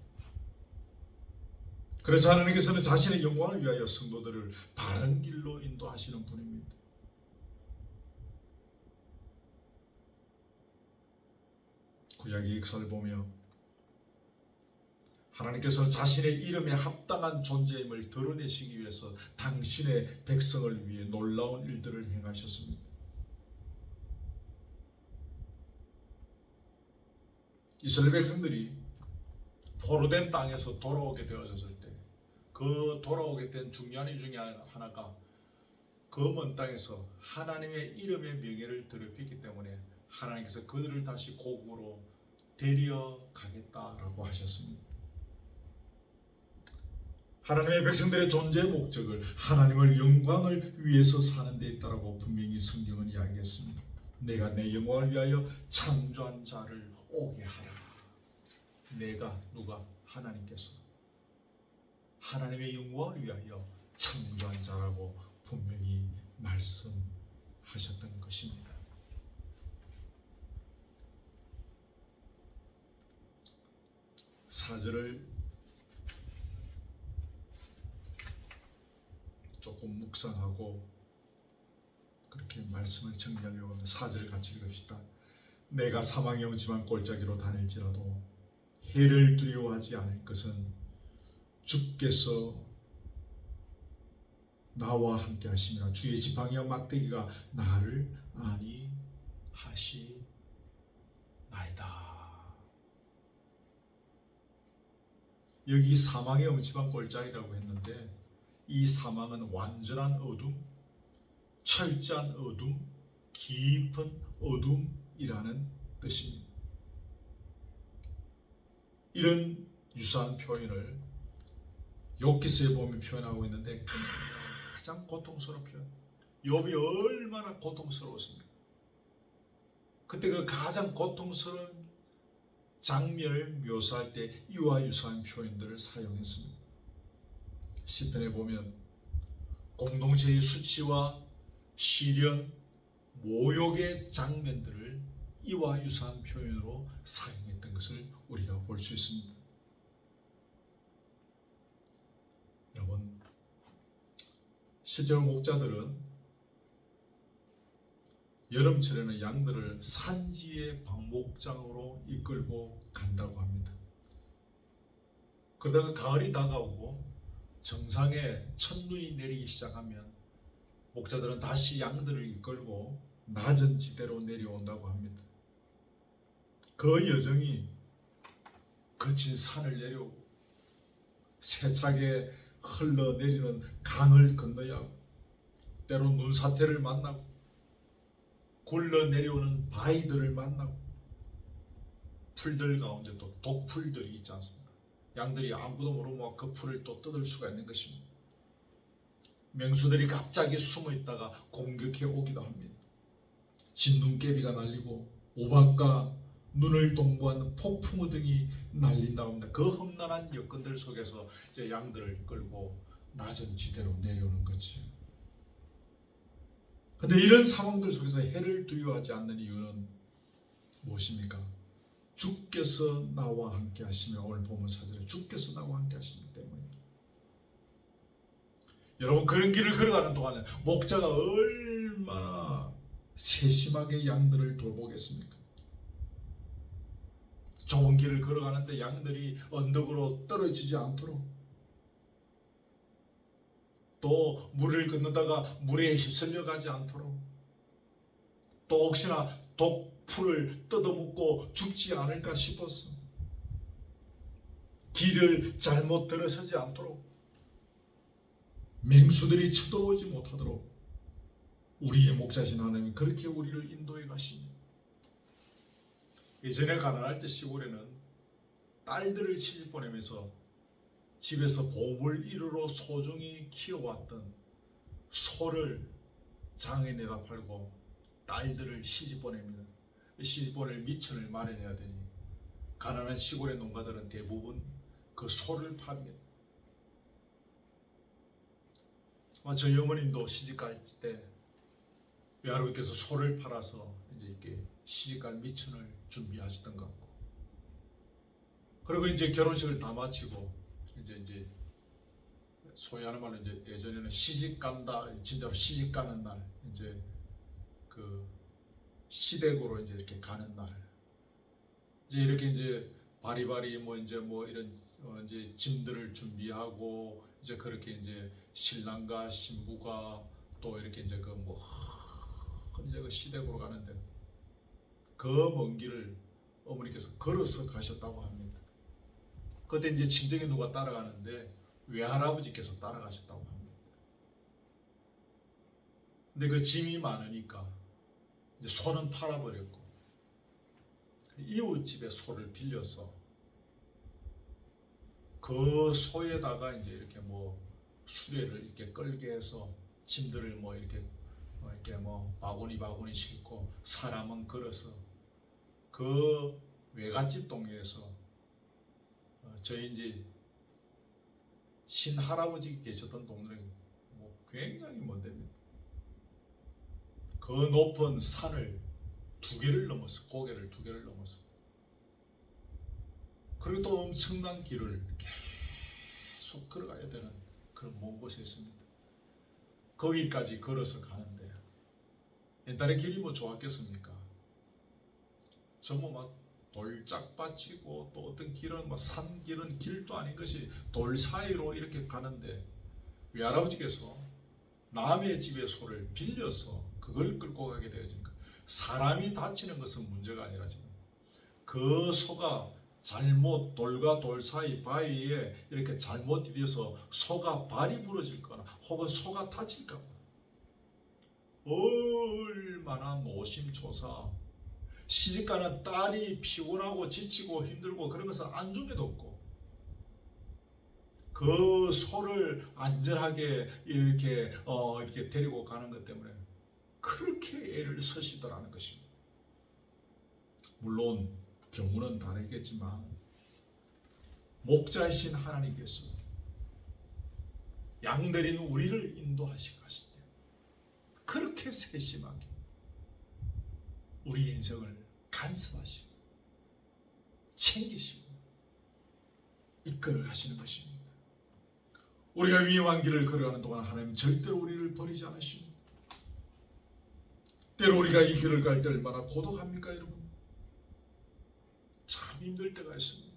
Speaker 1: 그래서 하나님께서는 자신의 영광을 위하여 성도들을 바른 길로 인도하시는 분입니다. 구약의 역사를 보며 하나님께서 자신의 이름에 합당한 존재임을 드러내시기 위해서 당신의 백성을 위해 놀라운 일들을 행하셨습니다. 이스라엘 백성들이 포로된 땅에서 돌아오게 되어졌을 때, 그 돌아오게 된 중요한 이유 중에 하나가 그 먼 땅에서 하나님의 이름의 명예를 더럽히기 때문에 하나님께서 그들을 다시 고국으로 데려가겠다라고 하셨습니다. 하나님의 백성들의 존재의 목적을 하나님의 영광을 위해서 사는 데 있다라고 분명히 성경은 이야기했습니다. 내가 내 영광을 위하여 창조한 자를 오게 하라. 내가, 누가? 하나님께서 하나님의 영광을 위하여 창조한 자라고 분명히 말씀하셨던 것입니다. 사절을 조금 묵상하고 그렇게 말씀을 정리하려고 합니다. 4절 같이 읽읍시다. 내가 사망의 음침한 골짜기로 다닐지라도 해를 두려워하지 않을 것은 주께서 나와 함께 하시니라. 주의 지팡이와 막대기가 나를 안위하시나이다. 여기 사망의 음침한 골짜기라고 했는데, 이 사망은 완전한 어둠, 철저한 어둠, 깊은 어둠이라는 뜻입니다. 이런 유사한 표현을 욥기서에 보면 표현하고 있는데 가장 고통스러운 표현. 욥이 얼마나 고통스러웠습니까? 그때 그 가장 고통스러운 장면을 묘사할 때 이와 유사한 표현들을 사용했습니다. 시편에 보면 공동체의 수치와 시련, 모욕의 장면들을 이와 유사한 표현으로 사용했던 것을 우리가 볼 수 있습니다. 여러분, 실제로 목자들은 여름철에는 양들을 산지의 방목장으로 이끌고 간다고 합니다. 그러다가 가을이 다가오고 정상에 첫눈이 내리기 시작하면 목자들은 다시 양들을 이끌고 낮은 지대로 내려온다고 합니다. 그 여정이 거친 산을 내려오고 세차게 흘러내리는 강을 건너야 하고, 때로 눈사태를 만나고 굴러내려오는 바위들을 만나고, 풀들 가운데 또 독풀들이 있지 않습니까? 양들이 아무도 모르고 그 풀을 또 뜯을 수가 있는 것입니다. 맹수들이 갑자기 숨어 있다가 공격해 오기도 합니다. 진눈깨비가 날리고 오박과 눈을 동부한 폭풍우 등이 날린다고 합니다. 그 험난한 여건들 속에서 이제 양들을 끌고 낮은 지대로 내려오는 거지. 근데 이런 상황들 속에서 해를 두려워하지 않는 이유는 무엇입니까? 주께서 나와 함께 하시며, 오늘 본문 4절에 주께서 나와 함께 하시기 때문에. 여러분, 그런 길을 걸어가는 동안에 목자가 얼마나 세심하게 양들을 돌보겠습니까? 좁은 길을 걸어가는데 양들이 언덕으로 떨어지지 않도록, 또 물을 건너다가 물에 휩쓸려 가지 않도록, 또 혹시나 독풀을 뜯어먹고 죽지 않을까 싶어서 길을 잘못 들어서지 않도록, 맹수들이 쳐들어오지 못하도록 우리의 목자신 하나님이 그렇게 우리를 인도해 가십니다. 예전에 가난할 때 시골에는 딸들을 시집 보내면서 집에서 보물이루로 소중히 키워왔던 소를 장에 내다 팔고 딸들을 시집 보냅니다. 시집 보낼 미천을 마련해야 되니 가난한 시골의 농가들은 대부분 그 소를 팝니다. 저희 어머님도 시집갈 때 외할아버지께서 소를 팔아서 이제 이렇게 시집갈 미천을 준비하시던 것 같고, 그리고 이제 결혼식을 다 마치고 이제 소위 하는 말로 이제 예전에는 시집 간다, 진짜로 시집 가는 날, 이제 그 시댁으로 이제 이렇게 가는 날, 이제 이렇게 이제 바리바리 뭐 이런 이제 짐들을 준비하고 이제 그렇게 이제 신랑과 신부가 또 이렇게 이제 이제 그 시댁으로 가는데 그 먼 길을 어머니께서 걸어서 가셨다고 합니다. 그때 이제 친정에 누가 따라가는데 외할아버지께서 따라가셨다고 합니다. 근데 그 짐이 많으니까 이제 소는 팔아버렸고 이웃집에 소를 빌려서 그 소에다가 이제 이렇게 수레를 이렇게 끌게 해서 짐들을 이렇게 바구니 싣고 사람은 걸어서 그 외갓집 동네에서 저희 이제 신할아버지 계셨던 동네는 굉장히 먼 데입니다. 그 높은 산을 고개를 두 개를 넘어서 그리고 또 엄청난 길을 계속 걸어가야 되는 그런 먼 곳에 있습니다. 거기까지 걸어서 가는데 옛날에 길이 좋았겠습니까? 전부 돌짝밭이고 또 어떤 길은 산길은 길도 아닌 것이 돌 사이로 이렇게 가는데 외할아버지께서 남의 집의 소를 빌려서 그걸 끌고 가게 되어진 거예요. 사람이 다치는 것은 문제가 아니라 그 소가 잘못 돌과 돌 사이 바위에 이렇게 잘못 디뎌서 소가 발이 부러질 거나 혹은 소가 다칠까 봐 얼마나 노심초사, 시집가는 딸이 피곤하고 지치고 힘들고 그런 것은 안중에도 없고 그 소를 안전하게 이렇게 데리고 가는 것 때문에 그렇게 애를 쓰시더라는 것입니다. 물론 경우는 다르겠지만 목자이신 하나님께서 양들인 우리를 인도하실 것일 때 그렇게 세심하게 우리 인생을 간섭하시고 챙기시고 이끌어 가시는 것입니다. 우리가 위험한 길을 걸어가는 동안 하나님은 절대로 우리를 버리지 않으십니다. 때로 우리가 이 길을 갈 때 얼마나 고독합니까 여러분? 참 힘들 때가 있습니다.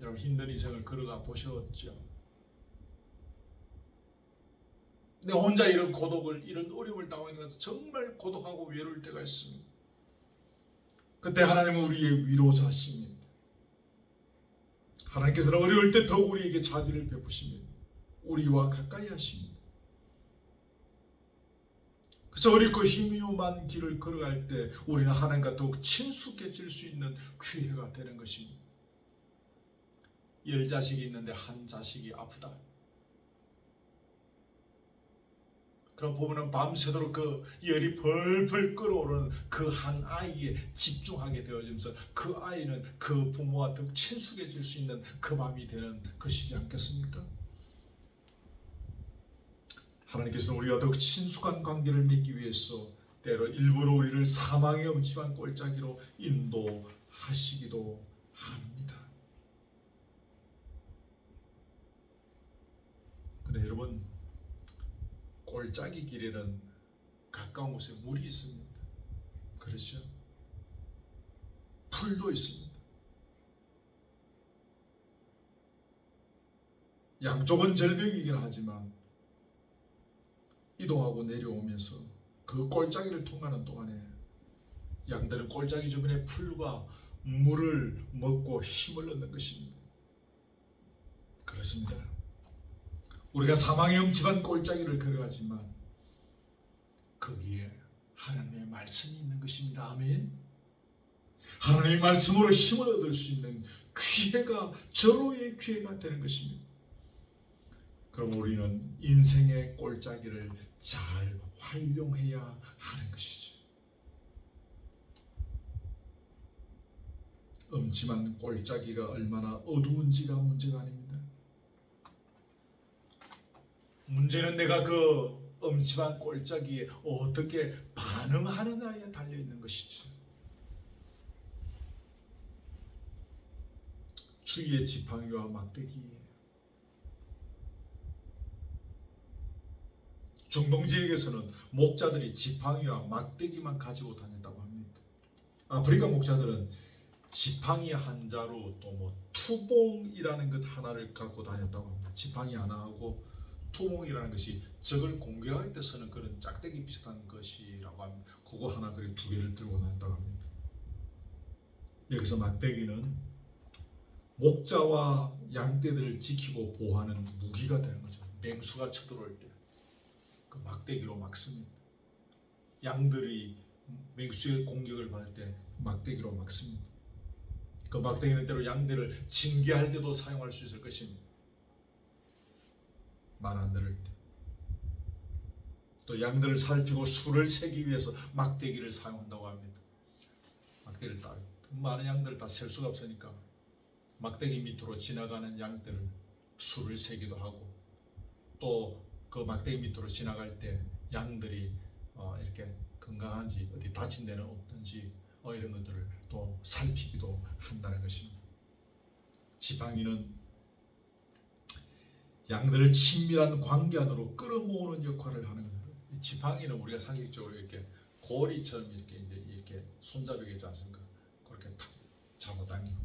Speaker 1: 여러분 힘든 인생을 걸어가 보셨죠? 내 혼자 이런 고독을, 이런 어려움을 당하는 것은 정말 고독하고 외로울 때가 있습니다. 그때 하나님은 우리의 위로자십니다. 하나님께서는 어려울 때 더욱 우리에게 자비를 베푸십니다. 우리와 가까이 하십니다. 그래서 어렵고 힘이요만 길을 걸어갈 때 우리는 하나님과 더욱 친숙해질 수 있는 기회가 되는 것입니다. 10자식이 있는데 한 자식이 아프다. 그럼 보면은 밤새도록 그 열이 벌벌 끓어오르는 그 한 아이에 집중하게 되어지면서 그 아이는 그 부모와 더욱 친숙해질 수 있는 그 밤이 되는 것이지 않겠습니까? 하나님께서는 우리와 더욱 친숙한 관계를 맺기 위해서 때로 일부러 우리를 사망의 음침한 골짜기로 인도하시기도 합니다. 근데 여러분, 골짜기 길에는 가까운 곳에 물이 있습니다. 그렇죠? 풀도 있습니다. 양쪽은 절벽이긴 하지만 이동하고 내려오면서 그 골짜기를 통하는 동안에 양들은 골짜기 주변의 풀과 물을 먹고 힘을 얻는 것입니다. 그렇습니다. 우리가 사망의 음침한 골짜기를 걸어가지만 거기에 하나님의 말씀이 있는 것입니다. 아멘. 하나님의 말씀으로 힘을 얻을 수 있는 기회가 절호의 기회가 되는 것입니다. 그럼 우리는 인생의 골짜기를 잘 활용해야 하는 것이죠. 음침한 골짜기가 얼마나 어두운지가 문제가 아닙니다. 문제는 내가 그 음침한 골짜기에 어떻게 반응하느냐에 달려있는 것이죠. 주위의 지팡이와 막대기, 중동지역에서는 목자들이 지팡이와 막대기만 가지고 다녔다고 합니다. 아프리카 목자들은 지팡이 한 자루 또 투봉이라는 것 하나를 갖고 다녔다고 합니다. 지팡이 하나하고 투봉이라는 것이 적을 공격할 때 쓰는 그런 짝대기 비슷한 것이라고 합니다. 그거 하나 그리고 두 개를 들고 다녔다고 합니다. 여기서 막대기는 목자와 양떼들을 지키고 보호하는 무기가 되는 거죠. 맹수가 쳐들어올 때 그 막대기로 막습니다. 양들이 맹수의 공격을 받을 때 막대기로 막습니다. 그 막대기는 때로 양들을 징계할 때도 사용할 수 있을 것입니다. 말 안 들을 때. 또 양들을 살피고 수를 세기 위해서 막대기를 사용한다고 합니다. 막대기를 딱 많은 양들을 다 셀 수가 없으니까 막대기 밑으로 지나가는 양들을 수를 세기도 하고, 또 그 막대기 밑으로 지나갈 때 양들이 이렇게 건강한지 어디 다친 데는 없는지 이런 것들을 또 살피기도 한다는 것입니다. 지팡이는 양들을 친밀한 관계 안으로 끌어모으는 역할을 하는 거예요. 이 지팡이는 우리가 상식적으로 이렇게 고리처럼 이렇게 손잡이가 있지 않습니까? 그렇게 탁 잡아당기고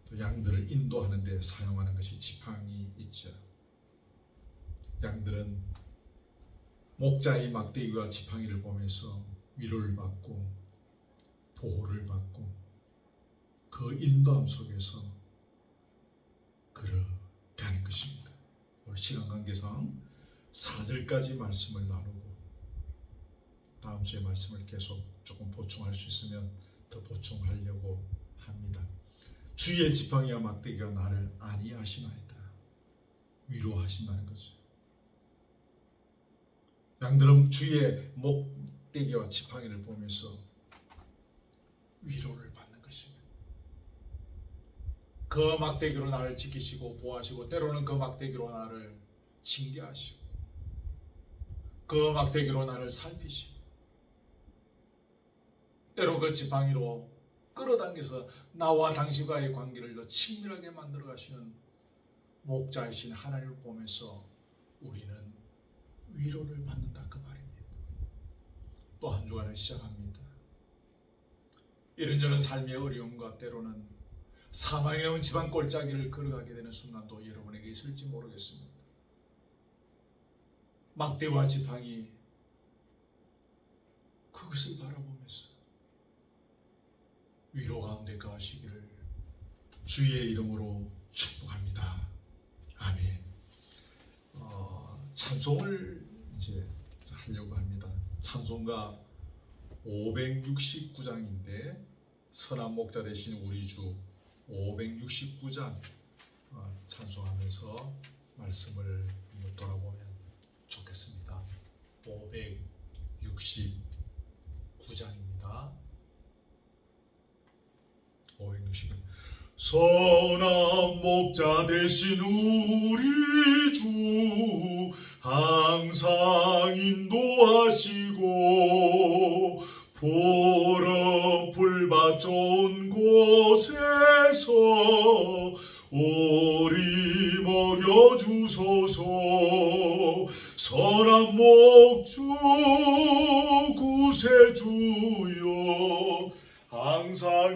Speaker 1: 또 양들을 인도하는 데 사용하는 것이 지팡이 있죠. 양들은 목자의 막대기와 지팡이를 보면서 위로를 받고 보호를 받고 그 인도함 속에서 걸어가는 것입니다. 오늘 시간 관계상 4절까지 말씀을 나누고 다음 주에 말씀을 계속 조금 보충할 수 있으면 더 보충하려고 합니다. 주의 지팡이와 막대기가 나를 안위하시나이다. 위로하신다는 거죠. 양들은 주의 목대기와 지팡이를 보면서 위로를 받는 것입니다. 그 막대기로 나를 지키시고 보호하시고, 때로는 그 막대기로 나를 징계하시고, 그 막대기로 나를 살피시고, 때로 그 지팡이로 끌어당겨서 나와 당신과의 관계를 더 친밀하게 만들어 가시는 목자이신 하나님을 보면서 우리는 위로를 받는다, 그 말입니다. 또 한 주간을 시작합니다. 이런저런 삶의 어려움과 때로는 사망의 음침한 골짜기를 걸어가게 되는 순간도 여러분에게 있을지 모르겠습니다. 막대와 지팡이, 그것을 바라보면서 위로 가운데 가시기를 주의 이름으로 축복합니다. 아멘. 찬송을 이제 하려고 합니다. 찬송가 569장인데 선한 목자 되신 우리 주 569장 찬송하면서 말씀을 돌아보면 좋겠습니다. 569장입니다. 560은 선한 목자 되신 우리 주 항상 인도하시고 푸른 풀밭 좋은 곳에서 우리 먹여주소서. 선한 목주 구세주여 항상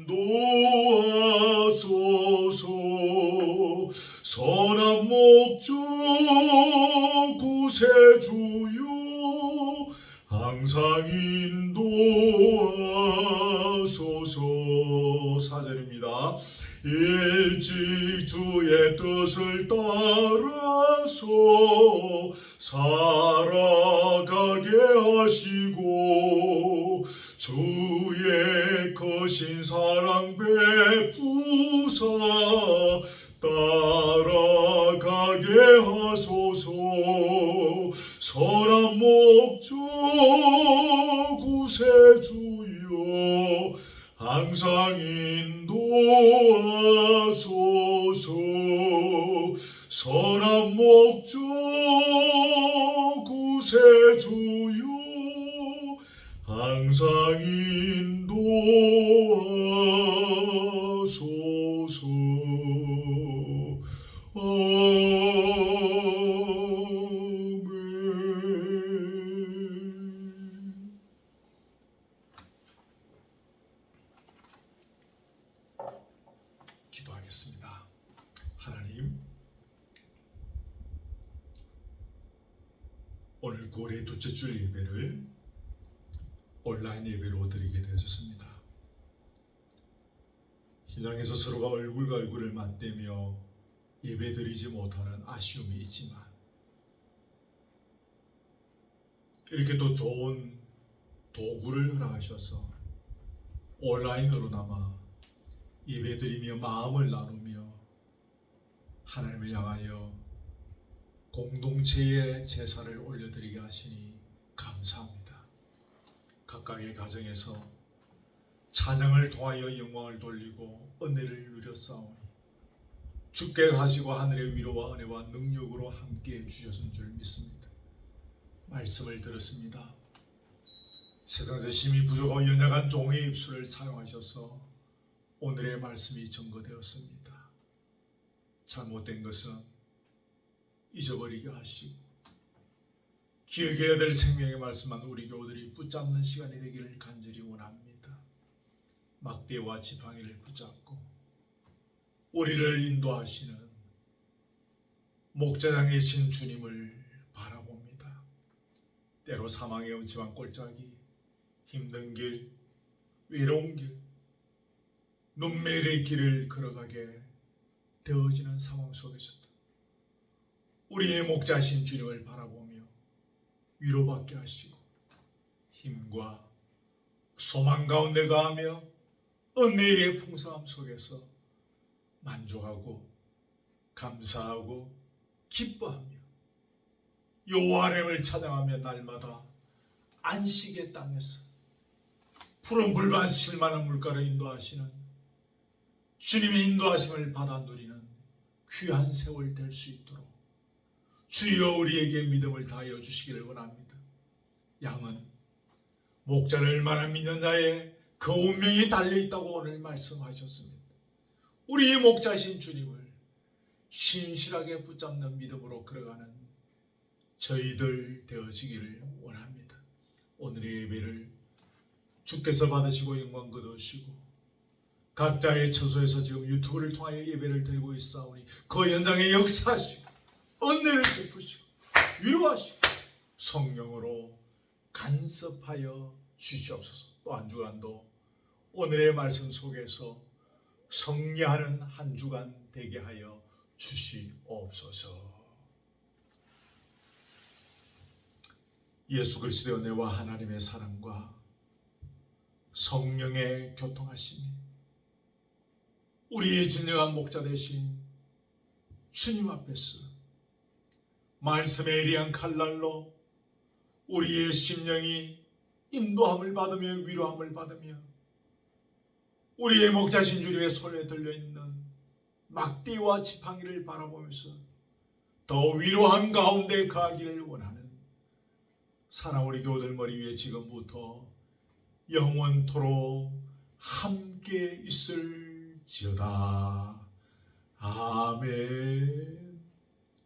Speaker 1: 인도하소서. 선한 목주 구세주여 항상 인도하소서. 4절입니다. 일찍 주의 뜻을 따라서 살아가게 하시고 주의 크신 사랑 베푸사 따라가게 하소서. 선한 목적 구세주여 항상 인도하소서. 선한 목적 구세주여 항상 인도하소서. 아멘. 기도하겠습니다. 하나님, 오늘 9월의 둘째 주 예배를 온라인 예배로 드리게 되었습니다. 현장에서 서로가 얼굴과 얼굴을 맞대며 예배 드리지 못하는 아쉬움이 있지만 이렇게 또 좋은 도구를 허락하셔서 온라인으로나마 예배 드리며 마음을 나누며 하나님을 향하여 공동체의 제사를 올려드리게 하시니 감사합니다. 각각의 가정에서 찬양을 통하여 영광을 돌리고 은혜를 누렸사오니 주께서 하시고 하늘의 위로와 은혜와 능력으로 함께해 주셨은 줄 믿습니다. 말씀을 들었습니다. 세상에서 힘이 부족하고 연약한 종의 입술을 사용하셔서 오늘의 말씀이 증거되었습니다. 잘못된 것은 잊어버리게 하시고 기억해야 될 생명의 말씀만 우리 교우들이 붙잡는 시간이 되기를 간절히 원합니다. 막대와 지팡이를 붙잡고 우리를 인도하시는 목자장이신 주님을 바라봅니다. 때로 사망의 음침한 꼴짝이, 힘든 길, 외로운 길, 눈매의 길을 걸어가게 되어지는 상황 속에서도 우리의 목자신 주님을 바라보며 위로받게 하시고 힘과 소망 가운데 가하며 은혜의 풍성함 속에서 만족하고 감사하고 기뻐하며 여호와 하나님을 찬양하며 날마다 안식의 땅에서 푸른 불만 실만한 물가로 인도하시는 주님의 인도하심을 받아 누리는 귀한 세월 될 수 있도록 주여 우리에게 믿음을 다하여 주시기를 원합니다. 양은 목자를 얼마나 믿는 자의 그 운명이 달려있다고 오늘 말씀하셨습니다. 우리의 목자신 주님을 신실하게 붙잡는 믿음으로 걸어가는 저희들 되어지기를 원합니다. 오늘의 예배를 주께서 받으시고 영광 거두시고 각자의 처소에서 지금 유튜브를 통하여 예배를 드리고 있사오니 그 현장에 역사하시고 은혜를 베푸시고 위로하시고 성령으로 간섭하여 주시옵소서. 또 한 주간도 오늘의 말씀 속에서 성리하는 한 주간 되게 하여 주시옵소서. 예수 그리스도의 은혜와 하나님의 사랑과 성령의 교통하심이 우리의 진정한 목자 되신 주님 앞에서 말씀의 예리한 칼날로 우리의 심령이 인도함을 받으며 위로함을 받으며 우리의 목자신 주님의 손에 들려있는 막대와 지팡이를 바라보면서 더 위로한 가운데 가기를 원하는 사랑 우리 교우들 머리 위에 지금부터 영원토록 함께 있을지어다. 아멘.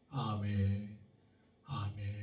Speaker 1: 아멘. 아멘.